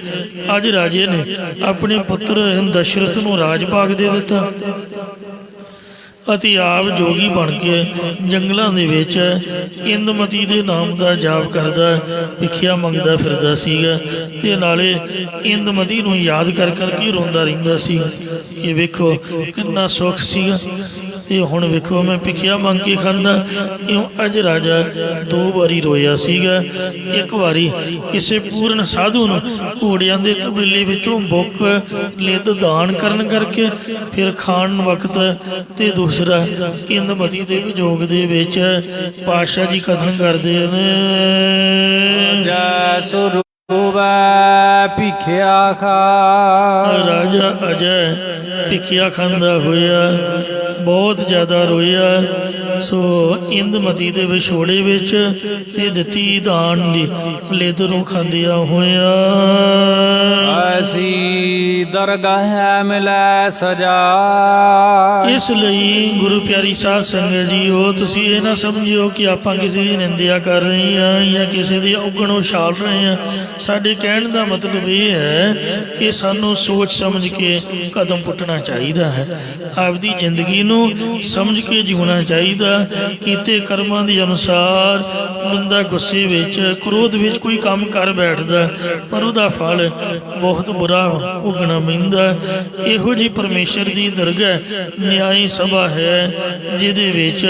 ਅੱਜ ਰਾਜੇ ਨੇ ਆਪਣੇ ਪੁੱਤਰ ਦਸ਼ਰਥ ਨੂੰ ਰਾਜ ਭਾਗ ਦੇ ਦਿੱਤਾ ਅਤੇ ਆਪ ਜੋਗੀ ਬਣ ਕੇ ਜੰਗਲਾਂ ਦੇ ਵਿੱਚ ਇੰਦਮਤੀ ਦੇ ਨਾਮ ਦਾ ਜਾਪ ਕਰਦਾ ਭਿਖਿਆ ਮੰਗਦਾ ਫਿਰਦਾ ਸੀਗਾ ਤੇ ਨਾਲੇ ਇੰਦਮਤੀ ਨੂੰ ਯਾਦ ਕਰ ਕਰਕੇ ਰੋਂਦਾ ਰਹਿੰਦਾ ਸੀ ਕਿ ਵੇਖੋ ਕਿੰਨਾ ਸੁੱਖ ਸੀਗਾ ਤੇ ਹੁਣ ਵੇਖੋ ਮੈਂ ਭਿਖਿਆ ਮੰਗ ਕੇ ਖਾਂਦਾ। ਇਉਂ ਅੱਜ ਰਾਜਾ 2 ਵਾਰੀ ਰੋਇਆ ਸੀਗਾ। ਇੱਕ ਵਾਰੀ ਕਿਸੇ ਪੂਰਨ ਸਾਧੂ ਨੂੰ ਘੋੜਿਆਂ ਦੇ ਤਬੇਲੇ ਵਿੱਚੋਂ ਬੁੱਕ ਲਿੱਦ ਦਾਨ ਕਰਨ ਕਰਕੇ ਫਿਰ ਖਾਣ ਵਕਤ, ਤੇ ਦੂਸਰਾ ਇੰਦਮਤੀ ਦੇ ਵਿਜੋਗ ਦੇ ਵਿੱਚ ਪਾਤਸ਼ਾਹ ਜੀ ਕਥਨ ਕਰਦੇ ਨੇ, ਜੈ ਸੁਰੂਵੈ ਭਿਖਿਆ ਖਾ। ਰਾਜਾ ਅਜੈ ਭਿਖਿਆ ਖਾਂਦਾ ਹੋਇਆ ਬਹੁਤ ਜ਼ਿਆਦਾ ਰੋਇਆ। ਸੋ ਇੰਦਮਤੀ ਦੇ ਵਿਛੋੜੇ ਵਿੱਚ ਤੇ ਦਿੱਤੀ ਦਾਨ ਦੀ ਲਿੱਦ ਨੂੰ ਖਾਂਦਿਆਂ ਹੋਇਆ ਐਸੀ ਦਰਗਾਹ ਮਿਲੈ ਸਜਾ। ਇਸ ਲਈ ਗੁਰੂ ਪਿਆਰੀ ਸਾਧ ਸੰਗਤ ਜੀਓ, ਤੁਸੀਂ ਇਹ ਨਾ ਸਮਝਿਓ ਕਿ ਆਪਾਂ ਕਿਸੇ ਦੀ ਨਿੰਦਿਆ ਕਰ ਰਹੇ ਹਾਂ ਜਾਂ ਕਿਸੇ ਦੀ ਔਗਣ ਉਛਾਲ ਰਹੇ ਹਾਂ। ਸਾਡੇ ਕਹਿਣ ਦਾ ਮਤਲਬ ਇਹ ਹੈ ਕਿ ਸਾਨੂੰ ਸੋਚ ਸਮਝ ਕੇ ਕਦਮ ਪੁੱਟਣਾ ਚਾਹੀਦਾ ਹੈ, ਆਪਦੀ ਜ਼ਿੰਦਗੀ ਨੂੰ ਸਮਝ ਕੇ ਜਿਉਣਾ ਚਾਹੀਦਾ। ਕੀਤੇ ਕਰਮਾਂ ਦੇ ਅਨੁਸਾਰ ਬੰਦਾ ਗੁੱਸੇ ਵਿੱਚ, ਕ੍ਰੋਧ ਵਿੱਚ ਕੋਈ ਕੰਮ ਕਰ ਬੈਠਦਾ ਪਰ ਉਹਦਾ ਫਲ ਬਹੁਤ ਬੁਰਾ ਭੁਗਤਣਾ ਪੈਂਦਾ। ਇਹੋ ਜਿਹੀ ਪਰਮੇਸ਼ਰ ਦੀ ਦਰਗਾਹ ਨਿਆਈ ਸਭਾ ਹੈ ਜਿਹਦੇ ਵਿੱਚ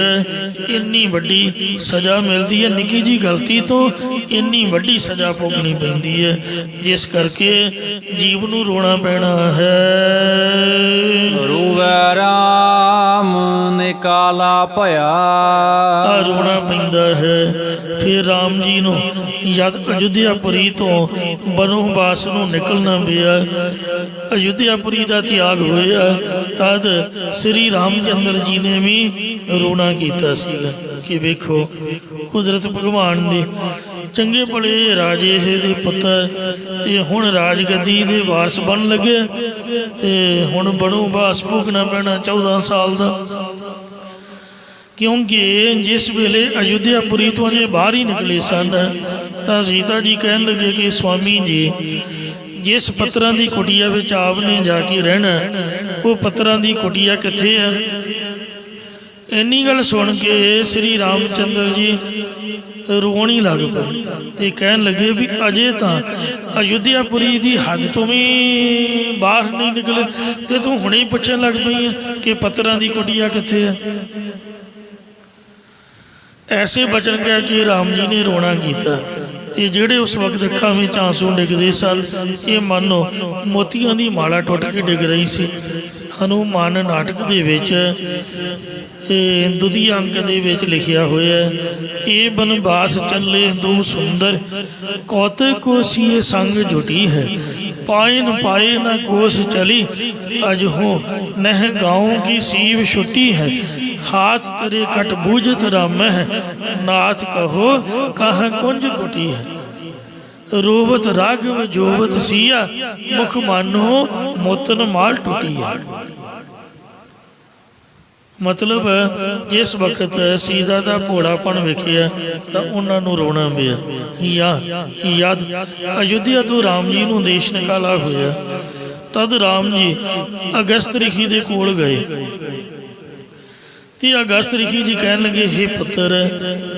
ਇੰਨੀ ਵੱਡੀ ਸਜ਼ਾ ਮਿਲਦੀ ਹੈ। ਨਿੱਕੀ ਜਿਹੀ ਗਲਤੀ ਤੋਂ ਇੰਨੀ ਵੱਡੀ ਸਜ਼ਾ ਭੋਗਣੀ ਪੈਂਦੀ ਹੈ, ਜਿਸ ਕਰਕੇ ਜੀਵ ਨੂੰ ਰੋਣਾ ਪੈਣਾ ਹੈ। ਰੂਵੈ ਰਾਮ ਨਿਕਾਲਾ ਭਇਆ। ਰੋਣਾ ਪੈਂਦਾ ਹੈ। ਫਿਰ ਰਾਮ ਜੀ ਨੂੰ ਜਦ ਅਯੁੱਧਿਆਪੁਰੀ ਤੋਂ ਬਨਵਾਸ ਨੂੰ ਨਿਕਲਣਾ ਪਿਆ, ਅਯੁੱਧਿਆਪੁਰੀ ਦਾ ਤਿਆਗ ਹੋਇਆ, ਤਦ ਸ੍ਰੀ ਰਾਮ ਚੰਦਰ ਜੀ ਨੇ ਵੀ ਰੋਣਾ ਕੀਤਾ ਸੀਗਾ ਕਿ ਵੇਖੋ ਕੁਦਰਤ ਭਗਵਾਨ ਦੀ ਚੰਗੇ ਭਲੇ ਰਾਜੇ ਦੇ ਪੁੱਤਰ ਤੇ ਹੁਣ ਰਾਜਗੱਦੀ ਦੇ ਵਾਰਸ ਬਣ ਲੱਗੇ ਤੇ ਹੁਣ ਬਨਵਾਸ ਭੋਗਣਾ ਪੈਣਾ 14 ਸਾਲ ਦਾ। ਕਿਉਂਕਿ ਜਿਸ ਵੇਲੇ ਅਯੁੱਧਿਆਪੁਰੀ ਤੋਂ ਅਜੇ ਬਾਹਰ ਹੀ ਨਿਕਲੇ ਸਨ ਤਾਂ ਸੀਤਾ ਜੀ ਕਹਿਣ ਲੱਗੇ ਕਿ ਸਵਾਮੀ ਜੀ, ਜਿਸ ਪੱਤਰਾਂ ਦੀ ਕੁਟੀਆ ਵਿੱਚ ਆਪ ਨੇ ਜਾ ਕੇ ਰਹਿਣਾ, ਉਹ ਪੱਤਰਾਂ ਦੀ ਕੁਟੀਆ ਕਿੱਥੇ ਹੈ? ਇੰਨੀ ਗੱਲ ਸੁਣ ਕੇ ਸ੍ਰੀ ਰਾਮ ਚੰਦਰ ਜੀ ਰੋਣ ਹੀ ਲੱਗ ਪਏ ਤੇ ਕਹਿਣ ਲੱਗੇ ਵੀ ਅਜੇ ਤਾਂ ਅਯੁੱਧਿਆਪੁਰੀ ਦੀ ਹੱਦ ਤੋਂ ਵੀ ਬਾਹਰ ਨਹੀਂ ਨਿਕਲੇ ਤੇ ਤੂੰ ਹੁਣੇ ਹੀ ਪੁੱਛਣ ਲੱਗ ਪਈ ਹੈ ਕਿ ਪੱਤਰਾਂ ਦੀ ਕੁਟੀਆ ਕਿੱਥੇ ਹੈ। ਐਸੇ ਬਚਨ ਕਹਿ ਕੇ ਰਾਮ ਜੀ ਨੇ ਰੋਣਾ ਕੀਤਾ ਤੇ ਜਿਹੜੇ ਉਸ ਵਕਤ ਅੱਖਾਂ ਵਿੱਚ ਆਂਸੂ ਡਿੱਗਦੇ ਸਨ, ਇਹ ਮੰਨੋ ਮੋਤੀਆਂ ਦੀ ਮਾਲਾ ਟੁੱਟ ਕੇ ਡਿੱਗ ਰਹੀ ਸੀ। ਹਨੂਮਾਨ ਨਾਟਕ ਦੇ ਵਿੱਚ ਦੂਜੀ ਅੰਕ ਦੇ ਵਿੱਚ ਲਿਖਿਆ ਹੋਇਆ, ਇਹ ਬਨਵਾਸ ਚੱਲੇ ਦੋ ਸੁੰਦਰ, ਕੌਤਕ ਕੋਸੀਏ ਸੰਗ ਜੁਟੀ ਹੈ, ਪਾਏ ਨ ਪਾਏ ਨਾ ਕੋਸ ਚਲੀ, ਅਜ ਹੋ ਨਹਿ ਗਾਉਂ ਕੀ ਸੀਵ ਛੁੱਟੀ ਹੈ, हाथ तेरे कट बूझत राम है, नाथ कहो कहाँ कुंज कुटी है, रोवत राघव जोवत सिया, मुख मानो मोतन माल टूटी है। मतलब जिस वक्त सीता का भोलापन वेखिया तो उन्होंने रोना पिया। याद अयोध्या तो राम जी नूं देश निकाला होया, तद राम जी अगस्त ऋषि दे कोल गए ਤੇ ਅਗਸਤ ਰਿਖੀ ਜੀ ਕਹਿਣ ਲੱਗੇ, ਹੇ ਪੁੱਤਰ,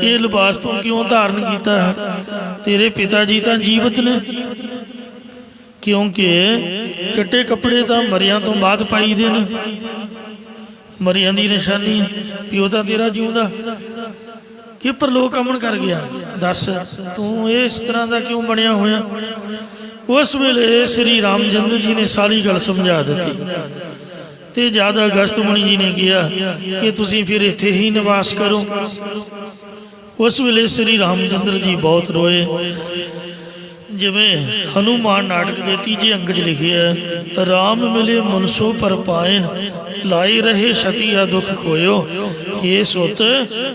ਇਹ ਲਿਬਾਸ ਤੂੰ ਕਿਉਂ ਧਾਰਨ ਕੀਤਾ ਹੈ? ਤੇਰੇ ਪਿਤਾ ਜੀ ਤਾਂ ਜੀਵਤ ਨੇ, ਕਿਉਂਕਿ ਚਿੱਟੇ ਕੱਪੜੇ ਤਾਂ ਮਰਿਆਂ ਤੋਂ ਬਾਅਦ ਪਾਈਦੇ ਨੇ, ਮਰਿਆਂ ਦੀ ਨਿਸ਼ਾਨੀ ਹੈ, ਪਿਓ ਤਾਂ ਤੇਰਾ ਜਿਉਂਦਾ ਕਿ ਪਰਲੋਕ ਅਮਨ ਕਰ ਗਿਆ। ਦੱਸ ਤੂੰ ਇਸ ਤਰ੍ਹਾਂ ਦਾ ਕਿਉਂ ਬਣਿਆ ਹੋਇਆ? ਉਸ ਵੇਲੇ ਸ੍ਰੀ ਰਾਮ ਚੰਦਰ ਜੀ ਨੇ ਸਾਰੀ ਗੱਲ ਸਮਝਾ ਦਿੱਤੀ ਤੇ ਜਦ ਅਗਸਤ ਮੁਨੀ ਜੀ ਨੇ ਕਿਹਾ ਕਿ ਤੁਸੀਂ ਫਿਰ ਇੱਥੇ ਹੀ ਨਿਵਾਸ ਕਰੋ। ਉਸ ਵੇਲੇ ਸ੍ਰੀ ਰਾਮ ਚੰਦਰ ਜੀ ਬਹੁਤ ਰੋਏ। ਜਿਵੇਂ ਹਨੂਮਾਨ ਨਾਟਕ ਦੇ 3 ਅੰਕ 'ਚ ਲਿਖਿਆ, ਰਾਮ ਮਿਲੇ ਮਨਸੋ ਪਰ ਪਾਇਨ, ਲਾਈ ਰਹੇ ਛਤੀਆ ਦੁੱਖ ਖੋਇਓ, ਇਹ ਸੁਤ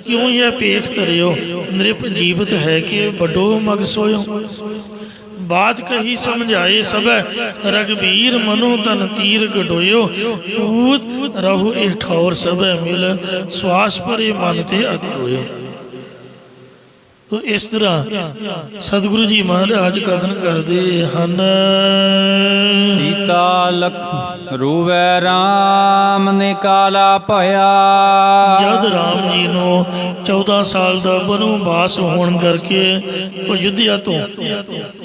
ਕਿਉਂ ਇਹ ਪੇਖ ਧਰਿਓ, ਨ੍ਰਿਪ ਜੀਵਤ ਹੈ ਕਿ ਵੱਡੋ ਮਗ ਸੋਇਓ। बात कही समझाए सब, रघुबीर मनो तन तीर गडोयो, पूत रहु ए ठौर सब मिल, श्वास परे मन ते अति रोयो। तो इस तरह सतगुरु जी महाराज कथन करते हैं, सीता लख रूवै राम ने काला भया। जद राम जी नो 14 साल का बनवास होने करके अयोध्या तो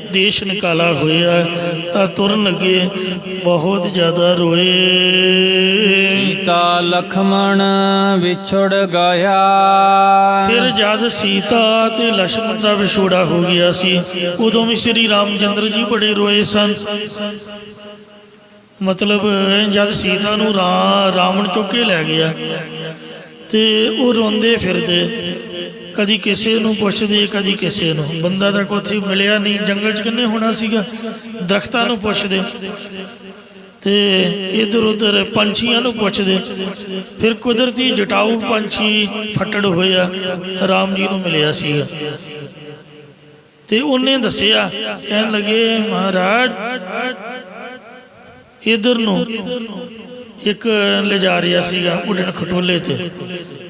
देश निकाला होया तो तुरन लगे बहुत ज्यादा रोए। सीता लक्ष्मण विछड़ गया। फिर जद सीता ते लक्ष्मण का विछोड़ा हो गया सी, उदों भी श्री राम चंद्र जी बड़े रोए सन। मतलब जद सीता नूं रावण चुक के लै गया ते वो रोंदे फिरदे, कदी किसी नूं पुछदे कदी किसी नूं। बंदा तां कोई मिलिया नहीं, जंगल च किन्ने होना सीगा, दरख्तां नूं पुछदे ते इधर उधर पंछियां नूं पुछदे। फिर कुदरती जटाऊ पंछी फट्टड़ होया राम जी नूं मिलिया सीगा ते उन्हें दसिया, कहन लगे महाराज इधर नूं एक ले जा रहा सीगा उड़न खटोले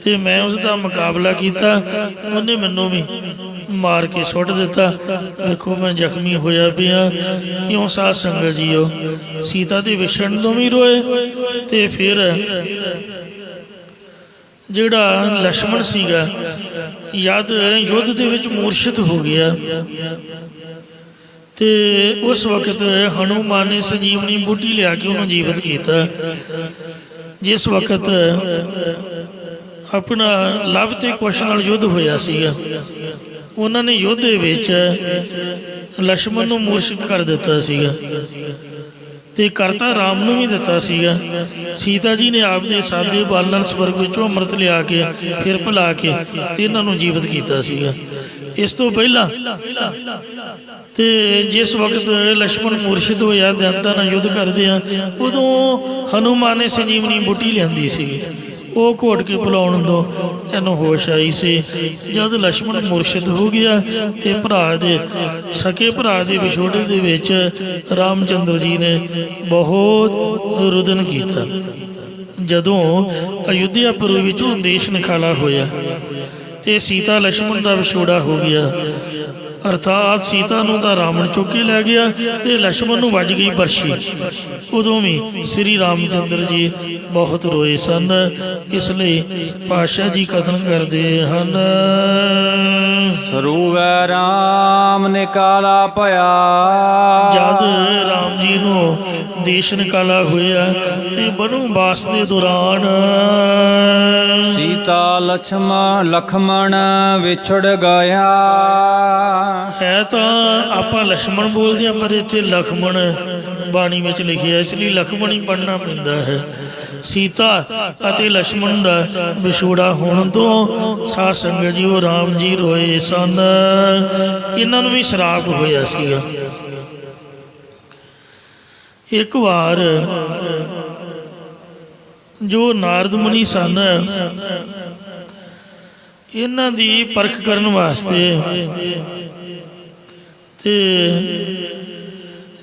ते मैं उसका मुकाबला किया, उन्हें मैनू भी मार के सुट दिता। देखो मैं जख्मी होया पिया। क्यों साध संगत जीओ, सीता के विछड़न तो भी रोए ते फिर जिहड़ा लक्ष्मण सीगा यद युद्ध दे विच मूर्छित हो गया ते उस वक्त हनुमान ने संजीवनी बूटी लिया के उन्होंने जीवित किया। जिस वक्त अपना लव ते कुश नाल युद्ध होया सीगा, उन्होंने युद्ध विच लक्ष्मण नूं मूर्छित कर दिता सीगा ते करता राम नूं भी दिता सीगा। सीता जी ने आपदे सादे बाल नाल स्वर्ग विचों अमृत लिया के फिर भुला के ते इन्हां नूं जीवित कीता सीगा। ਇਸ ਤੋਂ ਪਹਿਲਾਂ ਤੇ ਜਿਸ ਵਕਤ ਲక్ష్మణ ਮੁਰਸ਼ਿਦ ਹੋਇਆ ਦੈਂਤਾਂ ਨਾਲ ਯੁੱਧ ਕਰਦੇ ਆ, ਉਦੋਂ ਹਨੂਮਾਨ ਨੇ ਸੰਜੀਵਨੀ ਬੂਟੀ ਲਿਆਂਦੀ ਸੀ, ਉਹ ਘੋਟ ਕੇ ਪਿਲਾਉਣ ਤੋਂ ਇਹਨੂੰ ਹੋਸ਼ ਆਈ ਸੀ। ਜਦ ਲక్ష్మణ ਮੁਰਸ਼ਿਦ ਹੋ ਗਿਆ ਤੇ ਭਰਾ ਦੇ ਸਕੇ ਭਰਾ ਦੇ ਵਿਛੋੜੇ ਦੇ ਵਿੱਚ ਰਾਮਚੰਦਰ ਜੀ ਨੇ ਬਹੁਤ ਰੁਦਨ ਕੀਤਾ। ਜਦੋਂ ਅਯੁੱਧਿਆਪੁਰ ਵਿੱਚੋਂ ਦੇਸ਼ ਨਿਕਾਲਾ ਹੋਇਆ ਤੇ ਸੀਤਾ ਲక్ష్మణ ਦਾ ਵਿਛੋੜਾ ਹੋ ਗਿਆ, ਅਰਥਾਤ ਸੀਤਾ ਨੂੰ ਤਾਂ ਰਾਵਣ ਚੁੱਕ ਕੇ ਲੈ ਗਿਆ ਤੇ ਲక్ష్మణ ਨੂੰ ਵੱਜ ਗਈ ਬਰਸ਼ੀ। ਉਦੋਂ ਵੀ ਸ੍ਰੀ ਰਾਮਚੰਦਰ ਜੀ ਬਹੁਤ ਰੋਏ ਸਨ। ਇਸ ਲਈ ਪਾਤਸ਼ਾਹ ਜੀ ਕਥਨ ਕਰਦੇ ਹਨ, ਸਰੂਵੈ ਰਾਮ ਨਿਕਾਲਾ ਭਇਆ। ਜਦ ਰਾਮ ਜੀ ਨੂੰ ਦੇਸ਼ ਨਿਕਾਲਾ ਹੋਇਆ ਤੇ ਬਨਵਾਸ ਦੇ ਦੌਰਾਨ ਸੀਤਾ ਲਖਮਣ ਵਿਛੜ ਗਿਆ। ਹੈ ਤਾਂ ਆਪਾਂ ਲక్ష్మణ ਬੋਲਦੇ ਹਾਂ, ਪਰ ਇੱਥੇ ਲਖਮਣ ਬਾਣੀ ਵਿੱਚ ਲਿਖਿਆ, ਇਸ ਲਈ ਲਖਮਣ ਹੀ ਪੜ੍ਹਨਾ ਪੈਂਦਾ ਹੈ। ਸੀਤਾ ਅਤੇ ਲక్ష్మణ ਦਾ ਵਿਛੋੜਾ ਹੋਣ ਤੋਂ ਸਾਧ ਸੰਗਤ ਜੀ ਉਹ ਰਾਮ ਜੀ ਰੋਏ ਸਨ। ਇਹਨਾਂ ਨੂੰ ਵੀ ਸ਼ਰਾਪ ਹੋਇਆ ਸੀਗਾ। ਇੱਕ ਵਾਰ ਜੋ ਨਾਰਦ ਮੁਨੀ ਸਨ, ਇਹਨਾਂ ਦੀ ਪਰਖ ਕਰਨ ਵਾਸਤੇ ਤੇ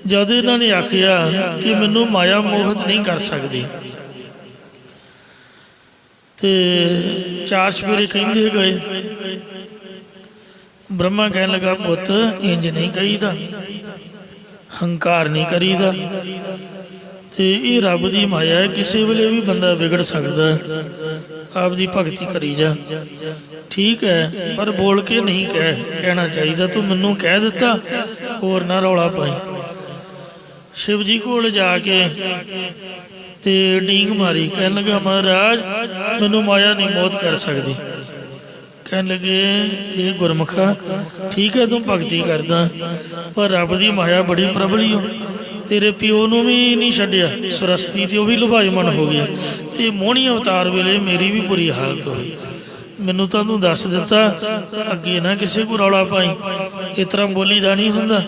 ਜਦ ਇਹਨਾਂ ਨੇ ਆਖਿਆ ਕਿ ਮੈਨੂੰ ਮਾਇਆ ਮੋਹਿਤ ਨਹੀਂ ਕਰ ਸਕਦੀ, ਤੇ ਚਾਰ ਚੁਫੇਰੇ ਕਹਿੰਦੇ ਗਏ। ਬ੍ਰਹਮਾ ਕਹਿਣ ਲੱਗਾ, ਪੁੱਤ ਇੰਜ ਨਹੀਂ ਕਹੀਦਾ, ਹੰਕਾਰ ਨਹੀਂ ਕਰੀਦਾ, ਤੇ ਇਹ ਰੱਬ ਦੀ ਮਾਇਆ ਹੈ, ਕਿਸੇ ਵੇਲੇ ਵੀ ਬੰਦਾ ਵਿਗੜ ਸਕਦਾ, ਆਪਦੀ ਭਗਤੀ ਕਰੀ ਜਾ। ਠੀਕ ਹੈ, ਪਰ ਬੋਲ ਕੇ ਨਹੀਂ ਕਹਿਣਾ ਚਾਹੀਦਾ, ਤੂੰ ਮੈਨੂੰ ਕਹਿ ਦਿੱਤਾ, ਹੋਰ ਨਾ ਰੌਲਾ ਪਾਈ। शिव जी कोल जाके ते डींग मारी, कहने लगा महाराज मैनू माया नहीं मौत कर सकती। कहने लगे ये गुरमुखा ठीक है तू भगती करदा, पर रब की माया बड़ी प्रबली हो, तेरे प्यो नू भी नहीं छड्डिया, सरस्ती ते भी लुभाईमन हो गया, ते मोहनी अवतार वेले मेरी भी बुरी हालत हुई। मैनू तो तू दस दिता, अगे ना किसी को रौला पाई, इस तरह बोली दा नहीं हुंदा।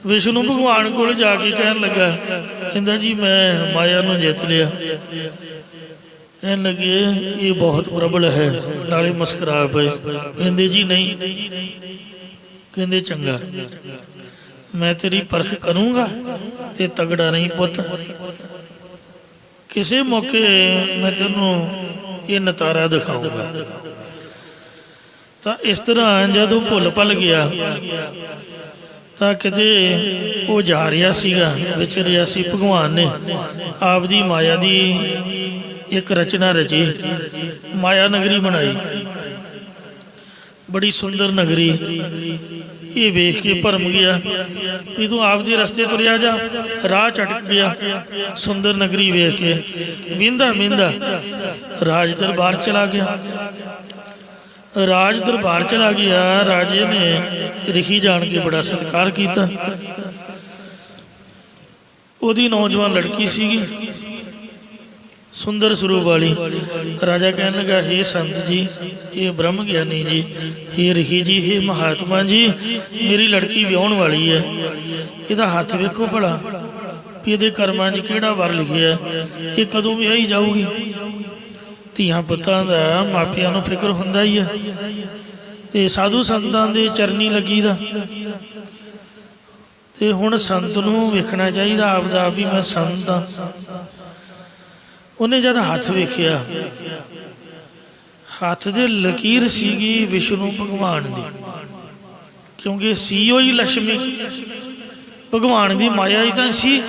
विष्णु भगवान को जाके कहन लगा, कहता जी मैं माया नू जित लिया। कहन लगे ये बहुत प्रबल है, नाले मुस्करा पे। कहते जी नहीं, कहते चंगा मैं तेरी परख करूँगा ते तगड़ा नहीं पुत, किसी मौके मैं तेनों ये नतारा दिखाऊंगा। तो इस तरह जदों भुल भल गया ਤਾਂ ਕਿਤੇ ਉਹ ਜਾ ਰਿਹਾ ਸੀਗਾ, ਵਿਚਰਿਆ ਸੀ, ਭਗਵਾਨ ਨੇ ਆਪ ਦੀ ਮਾਇਆ ਦੀ ਇੱਕ ਰਚਨਾ ਰਚੀ, ਮਾਇਆ ਨਗਰੀ ਬਣਾਈ, ਬੜੀ ਸੁੰਦਰ ਨਗਰੀ। ਇਹ ਵੇਖ ਕੇ ਭਰਮ ਗਿਆ ਵੀ ਤੂੰ ਆਪ ਦੇ ਰਸਤੇ ਤੁਰਿਆ ਜਾ, ਰਾਹ ਚਟਕ ਗਿਆ। ਸੁੰਦਰ ਨਗਰੀ ਵੇਖ ਕੇ ਵਿੰਦਾ ਵਿੰਦਾ ਰਾਜ ਦਰਬਾਰ ਚਲਾ ਗਿਆ। राज दरबार चला गया, राजे ने रिखी जान के बड़ा सत्कार किया। ओदी नौजवान लड़की सीगी सुंदर स्वरूप वाली। राजा कहने लगा हे संत जी, हे ब्रह्म ज्ञानी जी, हे रिखी जी, हे महात्मा जी, मेरी लड़की ब्याहण वाली है, इहदा हथ वेखो भला भी इहदे कर्मां 'च किहड़ा वर लिखिया, ये कदों विआही जाऊगी। ਧੀਆਂ ਪੁੱਤਾਂ ਦਾ ਮਾਪਿਆਂ ਨੂੰ ਫਿਕਰ ਹੁੰਦਾ ਹੀ ਹੈ, ਤੇ ਸਾਧੂ ਸੰਤਾਂ ਦੇ ਚਰਨੀ ਲੱਗੀ ਦਾ, ਤੇ ਹੁਣ ਸੰਤ ਨੂੰ ਵੇਖਣਾ ਚਾਹੀਦਾ ਆਪਦਾ ਵੀ ਮੈਂ ਸੰਤ ਹਾਂ। ਉਹਨੇ ਜਦ ਹੱਥ ਵੇਖਿਆ, ਹੱਥ ਦੇ ਲਕੀਰ ਸੀਗੀ ਵਿਸ਼ਨੂੰ ਭਗਵਾਨ ਦੀ, ਕਿਉਂਕਿ ਸੀ ਹੋਈ ਲక్ష్ਮੀ, ਭਗਵਾਨ ਦੀ ਮਾਇਆ ਹੀ ਤਾਂ ਸੀ,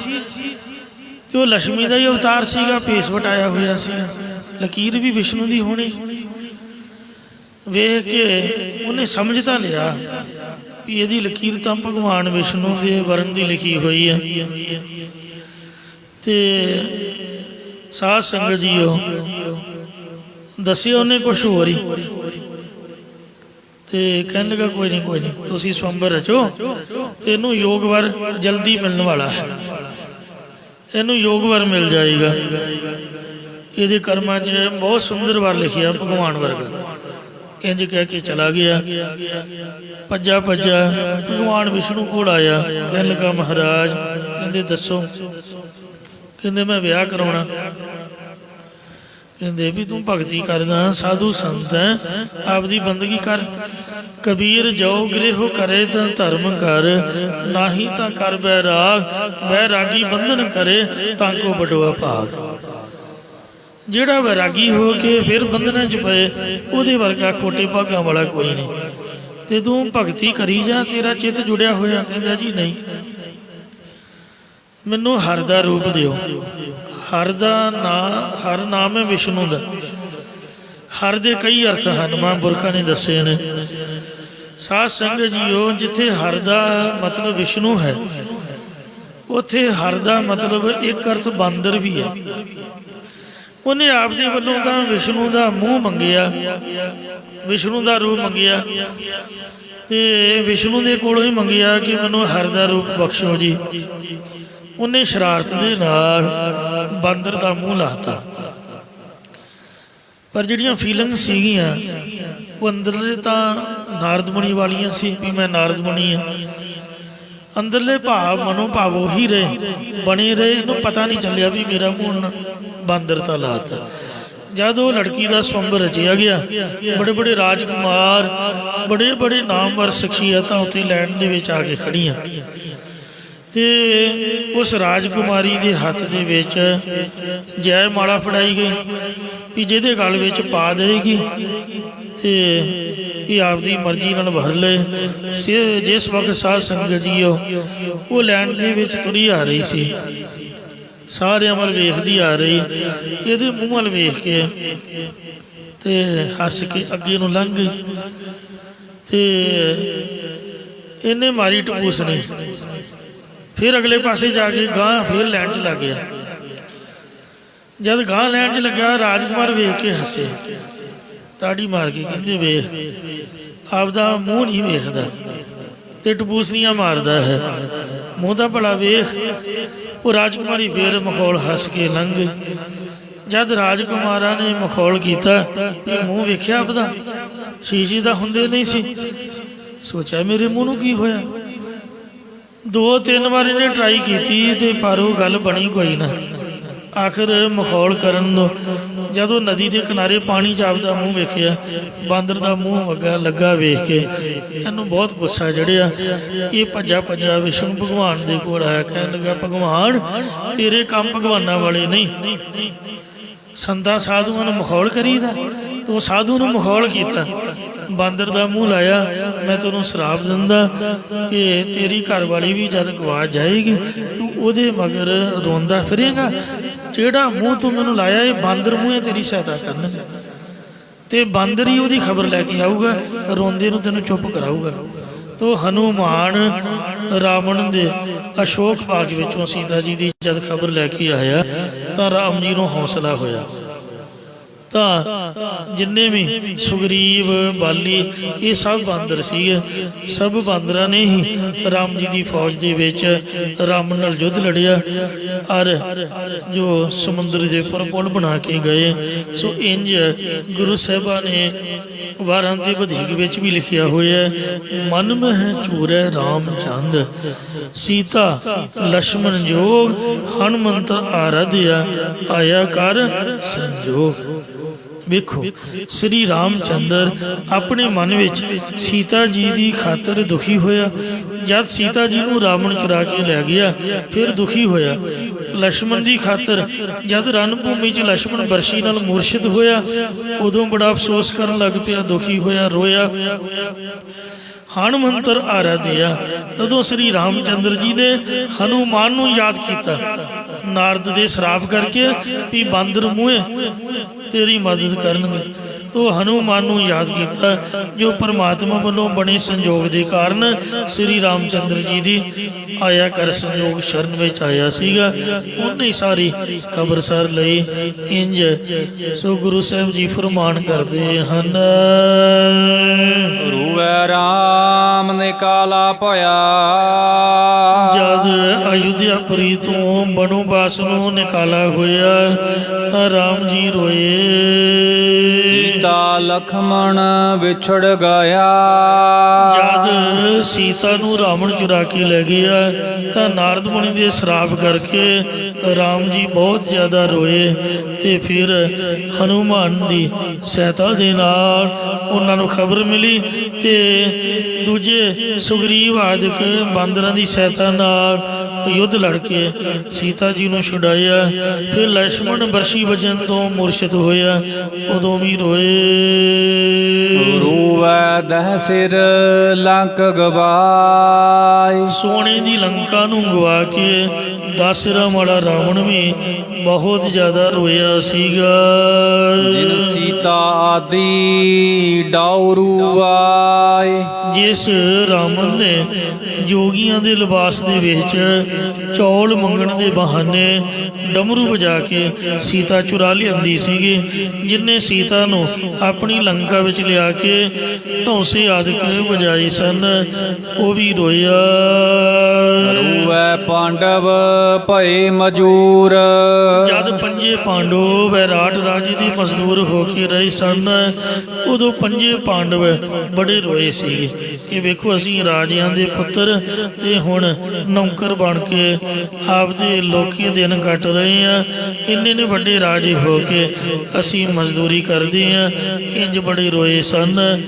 ਤੇ ਉਹ ਲక్ష్ਮੀ ਦਾ ਹੀ ਅਵਤਾਰ ਸੀਗਾ, ਭੇਸ ਵਟਾਇਆ ਹੋਇਆ ਸੀ, ਲਕੀਰ ਵੀ ਵਿਸ਼ਨੂੰ ਦੀ ਹੋਣੀ। ਵੇਖ ਕੇ ਉਹਨੇ ਸਮਝ ਤਾਂ ਲਿਆ ਵੀ ਇਹਦੀ ਲਕੀਰ ਤਾਂ ਭਗਵਾਨ ਵਿਸ਼ਨੂੰ ਦੇ ਵਰਨ ਦੀ ਲਿਖੀ ਹੋਈ ਹੈ। ਤੇ ਸਾਧ ਸੰਗਤ ਜੀਓ ਦੱਸਿਆ ਉਹਨੇ ਕੁਛ ਹੋਰ ਹੀ, ਤੇ ਕਹਿਣ ਲੱਗਾ ਕੋਈ ਨਹੀਂ ਤੁਸੀਂ ਸਵੰਬਰ ਰਚੋ, ਤੇ ਇਹਨੂੰ ਯੋਗ ਵਰ ਜਲਦੀ ਮਿਲਣ ਵਾਲਾ ਹੈ, ਇਹਨੂੰ ਯੋਗ ਵਰ ਮਿਲ ਜਾਏਗਾ। ਇਹਦੇ ਕਰਮਾਂ 'ਚ ਬਹੁਤ ਸੁੰਦਰ ਵਰ ਲਿਖਿਆ ਭਗਵਾਨ ਵਰਗਾ, ਇੰਜ ਕਹਿ ਕੇ ਚਲਾ ਗਿਆ। ਭੱਜਾ ਭੱਜਾ ਭਗਵਾਨ ਵਿਸ਼ਨੂੰ ਕੋਲ ਆਇਆ। ਕਹਿਣ ਲੱਗਾ ਮਹਾਰਾਜ, ਕਹਿੰਦੇ ਦੱਸੋ। ਕਹਿੰਦੇ ਮੈਂ ਵਿਆਹ ਕਰਾਉਣਾ। ਕਹਿੰਦੇ ਵੀ ਤੂੰ ਭਗਤੀ ਕਰਦਾ, ਸਾਧੂ ਸੰਤ ਹੈ, ਆਪਦੀ ਬੰਦਗੀ ਕਰ। ਕਬੀਰ ਜੋ ਗ੍ਰਹਿ ਕਰੇ ਤਾਂ ਧਰਮ ਕਰ, ਨਾਹੀ ਤਾਂ ਕਰ ਬੈਰਾਗ, ਬੈਰਾਗੀ ਬੰਧਨ ਕਰੇ ਤਾਂ ਕੋ ਬਟਵਾ ਭਾਗ। ਜਿਹੜਾ ਵੈਰਾਗੀ ਹੋ ਕੇ ਫਿਰ ਬੰਧਨਾਂ 'ਚ ਪਏ, ਉਹਦੇ ਵਰਗਾ ਖੋਟੇ ਭਾਗਾਂ ਵਾਲਾ ਕੋਈ ਨਹੀਂ। ਤੇ ਤੂੰ ਭਗਤੀ ਕਰੀ ਜਾ, ਤੇਰਾ ਚਿੱਤ ਜੁੜਿਆ ਹੋਇਆ। ਕਹਿੰਦਾ ਜੀ ਨਹੀਂ, ਮੈਨੂੰ ਹਰ ਦਾ ਰੂਪ ਦਿਓ। ਹਰ ਦਾ ਹਰ ਨਾਮ ਹੈ ਵਿਸ਼ਨੂੰ ਦਾ। ਹਰ ਦੇ ਕਈ ਅਰਥ ਹਨ, ਮਹਾਂਪੁਰਖਾਂ ਨੇ ਦੱਸੇ ਨੇ। ਸਾਧ ਸੰਗਤ ਜੀਓ, ਜਿੱਥੇ ਹਰ ਦਾ ਮਤਲਬ ਵਿਸ਼ਨੂੰ ਹੈ, ਉੱਥੇ ਹਰ ਦਾ ਮਤਲਬ ਇੱਕ ਅਰਥ ਬਾਂਦਰ ਵੀ ਹੈ। ਉਹਨੇ ਆਪ ਦੇ ਵੱਲੋਂ ਤਾਂ ਵਿਸ਼ਨੂੰ ਦਾ ਮੂੰਹ ਮੰਗਿਆ, ਵਿਸ਼ਨੂੰ ਦਾ ਰੂਪ ਮੰਗਿਆ, ਤੇ ਵਿਸ਼ਨੂੰ ਦੇ ਕੋਲੋਂ ਹੀ ਮੰਗਿਆ ਕਿ ਮੈਨੂੰ ਹਰ ਦਾ ਰੂਪ ਬਖਸ਼ੋ ਜੀ। ਉਹਨੇ ਸ਼ਰਾਰਤ ਦੇ ਨਾਲ ਬਾਂਦਰ ਦਾ ਮੂੰਹ ਲਾਤਾ। ਪਰ ਜਿਹੜੀਆਂ ਫੀਲਿੰਗ ਸੀਗੀਆਂ ਉਹ ਅੰਦਰਲੇ ਤਾਂ ਨਾਰਦ ਮੁਨੀ ਵਾਲੀਆਂ ਸੀ ਵੀ ਮੈਂ ਨਾਰਦ ਮੁਨੀ ਹਾਂ। ਅੰਦਰਲੇ ਭਾਵ ਮਨੋ ਭਾਵ ਉਹੀ ਰਹੇ, ਬਣੇ ਰਹੇ। ਇਹਨੂੰ ਪਤਾ ਨਹੀਂ ਚੱਲਿਆ ਵੀ ਮੇਰਾ ਮੂੰਹ ਬਾਂਦਰ ਤਾਂ ਲਾਤਾ। ਜਦ ਉਹ ਲੜਕੀ ਦਾ ਸਵੰਬ ਰਚਿਆ ਗਿਆ, ਬੜੇ ਬੜੇ ਰਾਜਕੁਮਾਰ, ਬੜੇ ਬੜੇ ਨਾਮਵਰ ਸ਼ਖਸੀਅਤਾਂ ਉੱਥੇ ਲੈਣ ਦੇ ਵਿੱਚ ਆ ਕੇ ਖੜੀਆਂ। ਤੇ ਉਸ ਰਾਜਕੁਮਾਰੀ ਦੇ ਹੱਥ ਦੇ ਵਿੱਚ ਜੈ ਮਾਲਾ ਫੜਾਈ ਗਈ ਵੀ ਜਿਹਦੇ ਗਲ ਵਿੱਚ ਪਾ ਦੇਗੀ ਤੇ ਇਹ ਆਪਦੀ ਮਰਜ਼ੀ ਨਾਲ ਭਰ ਲਏ। ਜਿਸ ਵਕਤ ਸਾਧ ਸੰਗਤ ਜੀ ਉਹ ਲੈਣ ਦੇ ਵਿੱਚ ਤੁਰੀ ਆ ਰਹੀ ਸੀ, ਸਾਰਿਆਂ ਵੱਲ ਵੇਖਦੀ ਆ ਰਹੀ। ਇਹਦੇ ਮੂੰਹ ਵੱਲ ਵੇਖ ਕੇ ਤੇ ਹੱਸ ਕੇ ਅੱਗੇ ਨੂੰ ਲੰਘ ਗਈ। ਤੇ ਇਹਨੇ ਮਾਰੀ ਟਪੂਸ ਨਹੀਂ। ਫਿਰ ਅਗਲੇ ਪਾਸੇ ਜਾ ਕੇ ਗਾਂ ਫਿਰ ਲੈਣ 'ਚ ਲੱਗ ਗਿਆ। ਜਦ ਗਾਂ ਲੈਣ 'ਚ ਲੱਗਾ, ਰਾਜਕੁਮਾਰ ਵੇਖ ਕੇ ਹੱਸੇ, ਤਾੜੀ ਮਾਰ ਕੇ ਕਹਿੰਦੇ ਵੇਖ ਆਪਦਾ ਮੂੰਹ ਨਹੀਂ ਵੇਖਦਾ ਤੇ ਟਪੂਸਨੀਆਂ ਮਾਰਦਾ ਹੈ, ਮੂੰਹ ਦਾ ਭਲਾ ਵੇਖ। ਉਹ ਰਾਜਕੁਮਾਰੀ ਫਿਰ ਮਖੌਲ ਹੱਸ ਕੇ ਲੰਘ ਗਈ। ਜਦ ਰਾਜਕੁਮਾਰਾਂ ਨੇ ਮਖੌਲ ਕੀਤਾ ਤੇ ਮੂੰਹ ਵੇਖਿਆ ਆਪਦਾ, ਸ਼ੀਸ਼ੇ ਦਾ ਹੁੰਦੇ ਨਹੀਂ ਸੀ। ਸੋਚਿਆ ਮੇਰੇ ਮੂੰਹ ਨੂੰ ਕੀ ਹੋਇਆ। 2-3 ਵਾਰ ਇਹਨੇ ਟਰਾਈ ਕੀਤੀ ਤੇ ਪਰ ਉਹ ਗੱਲ ਬਣੀ ਕੋਈ ਨਾ। ਆਖਿਰ ਮਖੌਲ ਕਰਨ ਤੋਂ ਜਦੋਂ ਨਦੀ ਦੇ ਕਿਨਾਰੇ ਪਾਣੀ 'ਚ ਆਪਦਾ ਮੂੰਹ ਵੇਖਿਆ, ਬਾਂਦਰ ਦਾ ਮੂੰਹ ਲੱਗਾ ਵੇਖ ਕੇ ਇਹਨੂੰ ਬਹੁਤ ਗੁੱਸਾ ਚੜਿਆ। ਇਹ ਭੱਜਾ ਭੱਜਾ ਵਿਸ਼ਨੂੰ ਭਗਵਾਨ ਦੇ ਕੋਲ ਆਇਆ। ਕਹਿਣ ਲੱਗਾ ਭਗਵਾਨ, ਤੇਰੇ ਕੰਮ ਭਗਵਾਨਾਂ ਵਾਲੇ ਨਹੀਂ। ਸੰਤਾਂ ਸਾਧੂਆਂ ਨੂੰ ਮਖੌਲ ਕਰੀਦਾ, ਤੂੰ ਸਾਧੂ ਨੂੰ ਮਖੌਲ ਕੀਤਾ, ਬਾਂਦਰ ਦਾ ਮੂੰਹ ਲਾਇਆ। ਮੈਂ ਤੈਨੂੰ ਸ਼ਰਾਪ ਦਿੰਦਾ ਕਿ ਤੇਰੀ ਘਰਵਾਲੀ ਵੀ ਜਦ ਗਵਾ ਜਾਏਗੀ ਤੂੰ ਉਹਦੇ ਮਗਰ ਰੋਂਦਾ ਫਿਰੇਗਾ। ਜਿਹੜਾ ਮੂੰਹ ਤੂੰ ਮੈਨੂੰ ਲਾਇਆ, ਇਹ ਬਾਂਦਰ ਮੂੰਹ ਹੈ, ਤੇਰੀ ਸਹਾਇਤਾ ਕਰਨਗੇ ਤੇ ਬਾਂਦਰ ਹੀ ਉਹਦੀ ਖਬਰ ਲੈ ਕੇ ਆਊਗਾ, ਰੋਂਦੇ ਨੂੰ ਤੈਨੂੰ ਚੁੱਪ ਕਰਾਊਗਾ। ਤੋ ਹਨੂਮਾਨ ਰਾਵਣ ਦੇ ਅਸ਼ੋਕ ਬਾਗ ਵਿੱਚੋਂ ਸੀਤਾ ਜੀ ਦੀ ਜਦ ਖਬਰ ਲੈ ਕੇ ਆਇਆ ਤਾਂ ਰਾਮ ਜੀ ਨੂੰ ਹੌਸਲਾ ਹੋਇਆ। ਤਾਂ ਜਿੰਨੇ ਵੀ ਸੁਗਰੀਵ, ਬਾਲੀ, ਇਹ ਸਭ ਬਾਂਦਰ ਸੀਗੇ। ਸਭ ਬਾਂਦਰਾਂ ਨੇ ਹੀ ਰਾਮ ਜੀ ਦੀ ਫੌਜ ਦੇ ਵਿੱਚ ਰਾਮ ਨਾਲ ਯੁੱਧ ਲੜਿਆ ਔਰ ਜੋ ਸਮੁੰਦਰ ਦੇ ਉੱਪਰ ਪੁਲ ਬਣਾ ਕੇ ਗਏ। ਸੋ ਇੰਜ ਗੁਰੂ ਸਾਹਿਬਾਂ ਨੇ ਵਾਰਾਂ ਦੇ ਵਧੀਕ ਵਿੱਚ ਵੀ ਲਿਖਿਆ ਹੋਇਆ, ਮਨ ਮਹਿ ਚੂਰੈ ਰਾਮ ਚੰਦ, ਸੀਤਾ ਲక్ష్మణ ਜੋਗ, ਹਨੂਮੰਤ ਆਰਾਧਿਆ, ਆਇਆ ਕਰ ਸੰਜੋਗ। ਵੇਖੋ, ਸ੍ਰੀ ਰਾਮ ਚੰਦਰ ਆਪਣੇ ਮਨ ਵਿੱਚ ਸੀਤਾ ਜੀ ਦੀ ਖਾਤਰ ਦੁਖੀ ਹੋਇਆ। ਜਦ ਸੀਤਾ ਜੀ ਨੂੰ ਰਾਵਣ ਚੁਰਾ ਕੇ ਲੈ ਗਿਆ ਫਿਰ ਦੁਖੀ ਹੋਇਆ। ਲక్ష్మణ ਦੀ ਖਾਤਰ ਜਦ ਰਣ ਭੂਮੀ 'ਚ ਲక్ష్మణ ਬਰਸ਼ੀ ਨਾਲ ਮੁਰਸ਼ਿਦ ਹੋਇਆ ਉਦੋਂ ਬੜਾ ਅਫਸੋਸ ਕਰਨ ਲੱਗ ਪਿਆ, ਦੁਖੀ ਹੋਇਆ, ਰੋਇਆ। ਹਨੂਮੰਤਰ ਆਰਾਧਿਆ, ਤਦੋਂ ਸ੍ਰੀ ਰਾਮ ਚੰਦਰ ਜੀ ਨੇ ਹਨੂਮਾਨ ਨੂੰ ਯਾਦ ਕੀਤਾ ਨਾਰਦ ਦੇ ਸ਼ਰਾਪ ਕਰਕੇ ਵੀ ਬਾਂਦਰ ਮੂੰਹੇ ਤੇਰੀ ਮਦਦ ਕਰਨਗੇ। ਤੋ ਹਨੂਮਾਨ ਨੂੰ ਯਾਦ ਕੀਤਾ ਜੋ ਪਰਮਾਤਮਾ ਵੱਲੋਂ ਬਣੇ ਸੰਜੋਗ ਦੇ ਕਾਰਨ ਸ੍ਰੀ ਰਾਮ ਚੰਦਰ ਜੀ ਦੀ ਆਇਆ ਕਰ ਸੰਜੋਗ ਸ਼ਰਨ ਵਿੱਚ ਆਇਆ ਸੀਗਾ। ਉਹਨੇ ਹੀ ਸਾਰੀ ਖਬਰਸਾਰ ਲਈ। ਇੰਜ ਸੋ ਗੁਰੂ ਸਾਹਿਬ ਜੀ ਫਰਮਾਨ ਕਰਦੇ ਹਨ, ਰੂਵੈ ਰਾਮ ਨੇ ਕਾਲਾ ਭਇਆ, ਜਦ ਅਯੁੱਧਿਆਪੁਰੀ ਤੋਂ ਬਣੋਬਾਸ ਨੂੰ ਨਿਕਾਲਾ ਹੋਇਆ ਤਾਂ ਰਾਮ ਜੀ ਰੋਏ। ਸੀਤਾ ਲਖਮਣ ਵਿਛੜ ਗਿਆ। ਜਦ ਸੀਤਾ ਨੂੰ ਰਾਵਣ ਚੁਰਾ ਕੇ ਲੈ ਗਿਆ ਤਾਂ ਨਾਰਦ ਮੁਨੀ ਦੇ ਸ਼ਰਾਪ ਕਰਕੇ ਰਾਮ ਜੀ ਬਹੁਤ ਜ਼ਿਆਦਾ ਰੋਏ ਤੇ ਫਿਰ ਹਨੂਮਾਨ ਦੀ ਸਹਾਇਤਾ ਦੇ ਨਾਲ ਉਹਨਾਂ ਨੂੰ ਖਬਰ ਮਿਲੀ ਤੇ ਦੂਜੇ ਸੁਗਰੀਵ ਆਦਿਕ ਬਾਂਦਰਾਂ ਦੀ ਸਹਾਇਤਾ ਨਾਲ ਯੁੱਧ ਲੜ ਕੇ ਸੀਤਾ ਜੀ ਨੂੰ ਛੁਡਾਇਆ। ਫਿਰ ਲక్ష్మణ ਬਰਸ਼ੀ ਵਜਨ ਤੋਂ ਮੁਰਸ਼ਿਦ ਹੋਇਆ, ਉਦੋਂ ਵੀ ਰੋਏ। ਰੂਵੈ ਦਹ ਸਿਰ ਲੰਕ ਗਵਾਏ। ਸੋਨੇ ਦੀ ਲੰਕਾ ਨੂੰ ਗਵਾ ਕੇ 10 ਸਿਰਾਂ ਵਾਲਾ ਰਾਵਣ ਵੀ ਬਹੁਤ ਜ਼ਿਆਦਾ ਰੋਇਆ ਸੀਗਾ। ਜਿਨ ਸੀਤਾ ਆਦਿ ਡਾਉਰੂ ਆਏ। ਜਿਸ ਰਾਵਣ ਨੇ ਜੋਗੀਆਂ ਦੇ ਲਿਬਾਸ ਦੇ ਵਿੱਚ ਚੌਲ ਮੰਗਣ ਦੇ ਬਹਾਨੇ ਡਮਰੂ ਵਜਾ ਕੇ ਸੀਤਾ ਚੁਰਾ ਲਿਆਂਦੀ ਸੀਗੀ, ਜਿਨਨੇ ਸੀਤਾ ਨੂੰ ਆਪਣੀ ਲੰਕਾ ਵਿੱਚ ਲਿਆ ਕੇ ਧੌਂਸੇ ਆਦਿਕ ਵਜਾਏ ਸਨ, ਉਹ ਵੀ ਰੋਇਆ। ਰੂਵੈ ਪਾਂਡਵ ਭਏ ਮਜੂਰ। ਜਦ ਪੰਜੇ ਪਾਂਡਵ ਵੈਰਾਟ ਰਾਜੇ ਦੇ ਮਜ਼ਦੂਰ ਹੋ ਕੇ ਰਹੇ ਸਨ, ਉਦੋਂ ਪੰਜੇ ਪਾਂਡਵ ਬੜੇ ਰੋਏ ਸੀਗੇ ਕਿ ਵੇਖੋ ਅਸੀਂ ਰਾਜਿਆਂ ਦੇ ਪੁੱਤਰ ਤੇ ਹੁਣ ਨੌਕਰ ਬਣ ਕੇ ਆਪਦੇ ਲੋਕੀ ਦਿਨ ਕੱਟ ਰਹੇ ਆ, ਇੰਨੇ ਨੇ ਵੱਡੇ ਰਾਜੇ ਹੋ ਕੇ ਅਸੀਂ ਮਜ਼ਦੂਰੀ ਕਰਦੇ ਆ। ਇੰਜ ਬੜੇ ਰੋਏ ਸਨ।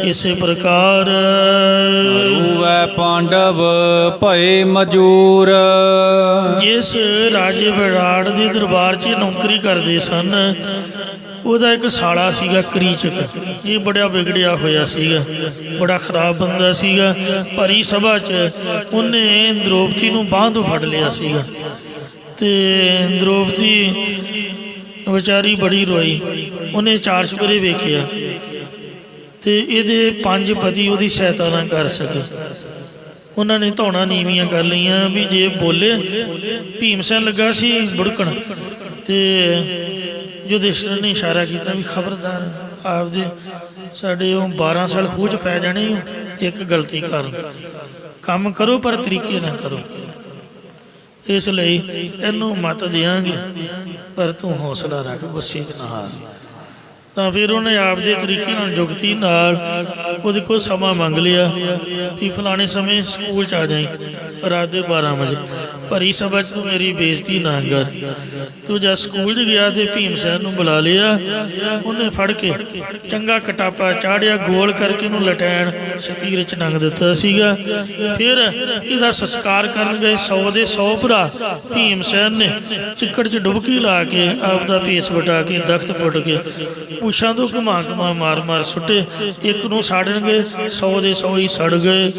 ਇਸੇ ਪ੍ਰਕਾਰ ਰੂਵੈ ਪਾਂਡਵ ਭਏ ਮਜੂਰ। ਜਿਸ ਰਾਜੇ ਵਿਰਾਟ ਦੇ ਦਰਬਾਰ 'ਚ ਨੌਕਰੀ ਕਰਦੇ ਸਨ, ਉਹਦਾ ਇੱਕ ਸਾਲਾ ਸੀਗਾ ਕਰੀਚਕ। ਇਹ ਬੜਾ ਵਿਗੜਿਆ ਹੋਇਆ ਸੀਗਾ, ਬੜਾ ਖਰਾਬ ਬੰਦਾ ਸੀਗਾ। ਭਰੀ ਸਭਾ 'ਚ ਉਹਨੇ ਦ੍ਰੋਪਦੀ ਨੂੰ ਬਾਂਹ ਤੋਂ ਫੜ ਲਿਆ ਸੀਗਾ ਤੇ ਦ੍ਰੋਪਦੀ ਵਿਚਾਰੀ ਬੜੀ ਰੋਈ। ਉਹਨੇ 4 ਚੁਫੇਰੇ ਵੇਖਿਆ ਤੇ ਇਹਦੇ 5 ਪਤੀ ਉਹਦੀ ਸਹਾਇਤਾ ਨਾ ਕਰ ਸਕੇ। ਉਹਨਾਂ ਨੇ ਧੌਣਾ ਨੀਵੀਆਂ ਕਰ ਲਈਆਂ ਵੀ ਜੇ ਬੋਲੇ। ਭੀਮਸੈਨ ਲੱਗਾ ਸੀ ਬੁੜਕਣ ਤੇ ਯੁਧਿਸ਼ਠਰ ਨੇ ਇਸ਼ਾਰਾ ਕੀਤਾ ਵੀ ਖਬਰਦਾਰ, ਆਪਦੇ ਸਾਡੇ ਉਹ 12 ਸਾਲ ਖੂਹ 'ਚ ਪੈ ਜਾਣੇ, ਇੱਕ ਗਲਤੀ ਕਰਨ ਕੰਮ ਕਰੋ ਪਰ ਤਰੀਕੇ ਨਾ ਕਰੋ। ਇਸ ਲਈ ਇਹਨੂੰ ਮਤ ਦਿਆਂਗੇ ਪਰ ਤੂੰ ਹੌਸਲਾ ਰੱਖ, ਗੁੱਸੇ 'ਚ ਨਾ ਹਾਰ। ਤਾਂ ਫਿਰ ਉਹਨੇ ਆਪਦੇ ਤਰੀਕੇ ਨਾਲ ਜੁਗਤੀ ਨਾਲ ਉਹਦੇ ਕੋਲ ਸਮਾਂ ਮੰਗ ਲਿਆ ਵੀ ਫਲਾਣੇ ਸਮੇਂ ਸਕੂਲ 'ਚ ਆ ਜਾਈਂ ਰਾਤ ਦੇ 12 ਵਜੇ। ਭਰੀ ਸਭਾ 'ਚ ਤੂੰ ਮੇਰੀ ਬੇਇੱਜ਼ਤੀ ਨਾ ਕਰ। ਤੂੰ ਜਦ ਸਕੂਲ 'ਚ ਗਿਆ ਤੇ ਭੀਮਸੈਨ ਨੂੰ ਬੁਲਾ ਲਿਆ। ਉਹਨੇ ਫੜ ਕੇ ਚੰਗਾ ਕਟਾਪਾ ਚਾੜਿਆ, ਗੋਲ ਕਰਕੇ ਉਹਨੂੰ ਲਟੈਣ ਸ਼ਤੀਰ 'ਚ ਡੰਗ ਦਿੱਤਾ ਸੀਗਾ। ਫਿਰ ਇਹਦਾ ਸੰਸਕਾਰ ਕਰਨ ਗਏ 100 ਦੇ 100 ਭਰਾ। ਭੀਮਸੈਨ ਨੇ ਚਿੱਕੜ 'ਚ ਡੁਬਕੀ ਲਾ ਕੇ ਆਪਦਾ ਭੇਸ ਵਟਾ ਕੇ ਦਖਤ ਪੁੱਟ ਕੇ ਪੁੱਛਾਂ ਤੋਂ ਘੁਮਾ ਘੁਮਾ ਮਾਰ ਮਾਰ ਸੁੱਟੇ। ਇੱਕ ਨੂੰ ਸਾੜਨਗੇ 100 ਦੇ 100 ਹੀ ਸੜ ਗਏ।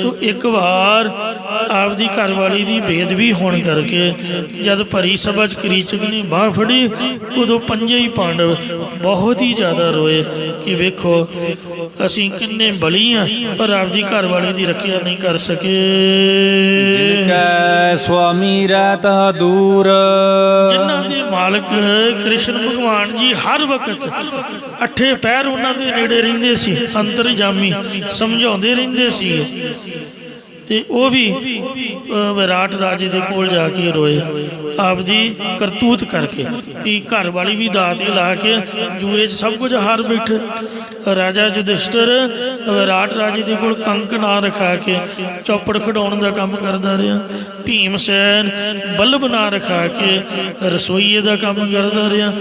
ਤੋ ਇੱਕ ਵਾਰ ਆਪਦੀ ਘਰਵਾਲੀ ਦੀ ਬੇਦਬੀ ਹੋਣ ਕਰਕੇ ਜਦ ਭਰੀ ਸਭਾ 'ਚ ਕਰੀਚਕ ਨੇ ਬਾਂਹ ਫੜੀ, ਉਦੋਂ ਪੰਜੇ ਹੀ ਪਾਂਡਵ ਬਹੁਤ ਹੀ ਜ਼ਿਆਦਾ ਰੋਏ ਕਿ ਵੇਖੋ ਅਸੀਂ ਕਿੰਨੇ ਬਲੀ ਹਾਂ ਪਰ ਆਪਦੀ ਘਰਵਾਲੀ ਦੀ ਰੱਖਿਆ ਨਹੀਂ ਕਰ ਸਕੇ। ਜਿਨ ਕੈ ਸੁਆਮੀ ਰਹਿਤ ਦੂਰ। ਜਿਨ੍ਹਾਂ ਦੇ ਮਾਲਕ ਕ੍ਰਿਸ਼ਨ ਭਗਵਾਨ ਜੀ ਹਰ ਵਕਤ 8 ਪਹਿਰ ਉਹਨਾਂ ਦੇ ਨੇੜੇ ਰਹਿੰਦੇ ਸੀ, ਅੰਤਰਜਾਮੀ ਸਮਝਾਉਂਦੇ ਰਹਿੰਦੇ ਸੀ। ਤੇ ਉਹ ਵੀ ਵਿਰਾਟ ਰਾਜੇ ਦੇ ਕੋਲ ਜਾ ਕੇ ਰੋਏ ਆਪਦੀ ਕਰਤੂਤ ਕਰਕੇ ਵੀ ਘਰ ਵਾਲੀ ਵੀ ਦਾਤ ਲਾ ਕੇ ਜੂਏ 'ਚ ਸਭ ਕੁਝ ਹਾਰ ਬੈਠੇ। ਰਾਜਾ ਯੁਧਿਸ਼ਠਰ ਵਿਰਾਟ ਰਾਜੇ ਦੇ ਕੋਲ ਕੰਕ ਨਾ ਰਖਾ ਕੇ ਚੌਪੜ ਖਿਡਾਉਣ ਦਾ ਕੰਮ ਕਰਦਾ ਰਿਹਾ। ਭੀਮਸੈਨ ਬਲਬ ਨਾ ਰਖਾ ਕੇ ਰਸੋਈਏ ਦਾ ਕੰਮ ਕਰਦਾ ਰਿਹਾ।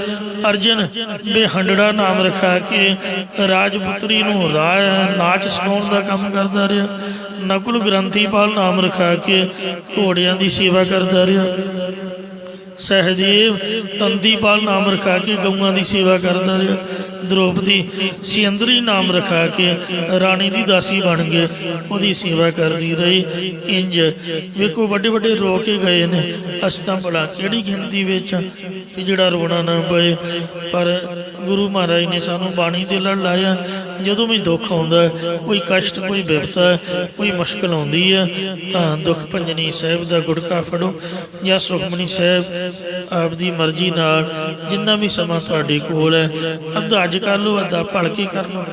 ਅਰਜਨ ਬੇਹੰਡੜਾ ਨਾਮ ਰਖਾ ਕੇ ਰਾਜਪੁੱਤਰੀ ਨੂੰ ਨਾਚ ਸਿਖਾਉਣ ਦਾ ਕੰਮ ਕਰਦਾ ਰਿਹਾ। ਨਕੁਲ ਗ੍ਰੰਥੀਪਾਲ ਨਾਮ ਰਖਾ ਕੇ ਘੋੜਿਆਂ ਦੀ ਸੇਵਾ ਕਰਦਾ ਰਿਹਾ। ਸਹਿਦੇਵ ਤੰਦੀਪਾਲ ਨਾਮ ਰਖਾ ਕੇ ਗਊਆਂ ਦੀ ਸੇਵਾ ਕਰਦਾ ਰਿਹਾ। ਦ੍ਰੋਪਦੀ ਸਿੰਦਰੀ ਨਾਮ ਰਖਾ ਕੇ ਰਾਣੀ ਦੀ ਦਾਸੀ ਬਣ ਕੇ ਉਹਦੀ ਸੇਵਾ ਕਰਦੀ ਰਹੀ। ਇੰਜ ਵੇਖੋ ਵੱਡੇ ਵੱਡੇ ਰੋ ਕੇ ਗਏ ਨੇ। ਅਸੀਂ ਤਾਂ ਭਲਾ ਕਿਹੜੀ ਗਿਣਤੀ ਵਿੱਚ ਕਿ ਜਿਹੜਾ ਰੋਣਾ ਨਾ ਪਏ। ਪਰ ਗੁਰੂ ਮਹਾਰਾਜ ਨੇ ਸਾਨੂੰ ਬਾਣੀ ਦੇ ਲੜ ਲਾਇਆ। ਜਦੋਂ ਵੀ ਦੁੱਖ ਆਉਂਦਾ, ਕੋਈ ਕਸ਼ਟ, ਕੋਈ ਬਿਪਤਾ, ਕੋਈ ਮੁਸ਼ਕਿਲ ਆਉਂਦੀ ਹੈ ਤਾਂ ਦੁੱਖ ਭੰਜਨੀ ਸਾਹਿਬ ਦਾ ਗੁਟਕਾ ਫੜੋ ਜਾਂ ਸੁਖਮਨੀ ਸਾਹਿਬ ਆਪਦੀ ਮਰਜ਼ੀ ਨਾਲ ਜਿੰਨਾ ਵੀ ਸਮਾਂ ਤੁਹਾਡੇ ਕੋਲ ਹੈ, ਅੱਧਾ ਅੱਜ ਕਰ ਲਓ, ਅੱਧਾ ਭਲਕੇ ਕਰ ਲਓ।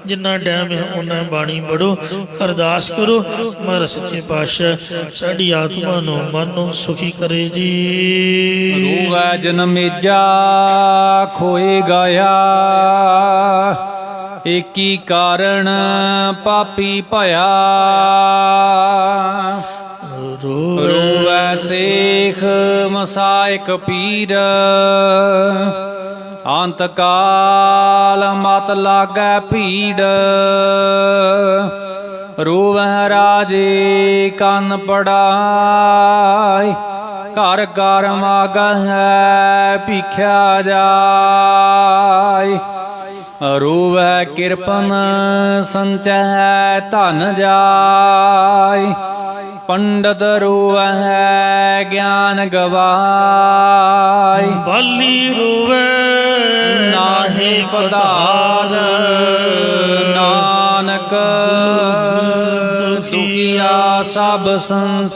ਜਿੰਨਾ ਟਾਈਮ ਹੈ ਉਹਨਾਂ ਬਾਣੀ ਪੜ੍ਹੋ, ਅਰਦਾਸ ਕਰੋ ਮਹਾਰਾਜ ਸੱਚੇ ਪਾਤਸ਼ਾਹ ਸਾਡੀ ਆਤਮਾ ਨੂੰ ਮਨ ਨੂੰ ਸੁਖੀ ਕਰੇ ਜੀ। ਰੂਵੈ ਜਨਮੇਜਾ ਖੋਏ ਗਿਆ। ਏਕੀ ਕਾਰਣ ਪਾਪੀ ਭਇਆ ਰੋਵੈ ਸੇਖ ਮਸਾਇਕ ਪੀਰ ਅੰਤ ਕਾਲ ਮਤ ਲਾਗੈ ਭੀੜ ਰੋਵੈ ਰਾਜੇ ਕੰਨ ਪੜਾਇ ਘਰ ਘਰ ਮਾਗਹਿ ਭਿਖਿਆ ਜਾਇ ਰੋਵੈ ਕਿਰਪਨ ਸੰਚੈ ਧਨ ਜਾਇ ਪੰਡਤ ਰੋਵੈ ਗਿਆਨ ਗਵਾਇ ਬਾਲੀ ਰੋਵੇ ਨਾਹੀ ਪਧਾਰ ਨਾਨਕ ਦੁਖੀਆ ਸਭ ਸੰਸਾਰ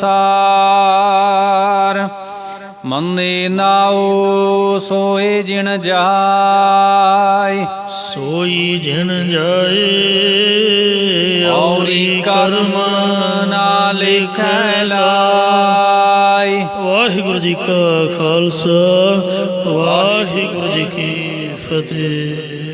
ਮੰਨੇ ਨਾਉ ਸੋਏ ਜਿਣ ਜਾਇ ਸੋਈ ਜਿਣ ਜਾਏ ਔਰੀ ਕਰਮ ਨਾ ਲਿਖੈ ਲਾਇ ਵਾਹਿਗੁਰੂ ਜੀ ਕਾ ਖਾਲਸਾ ਵਾਹਿਗੁਰੂ ਜੀ ਕੀ ਫਤਿਹ।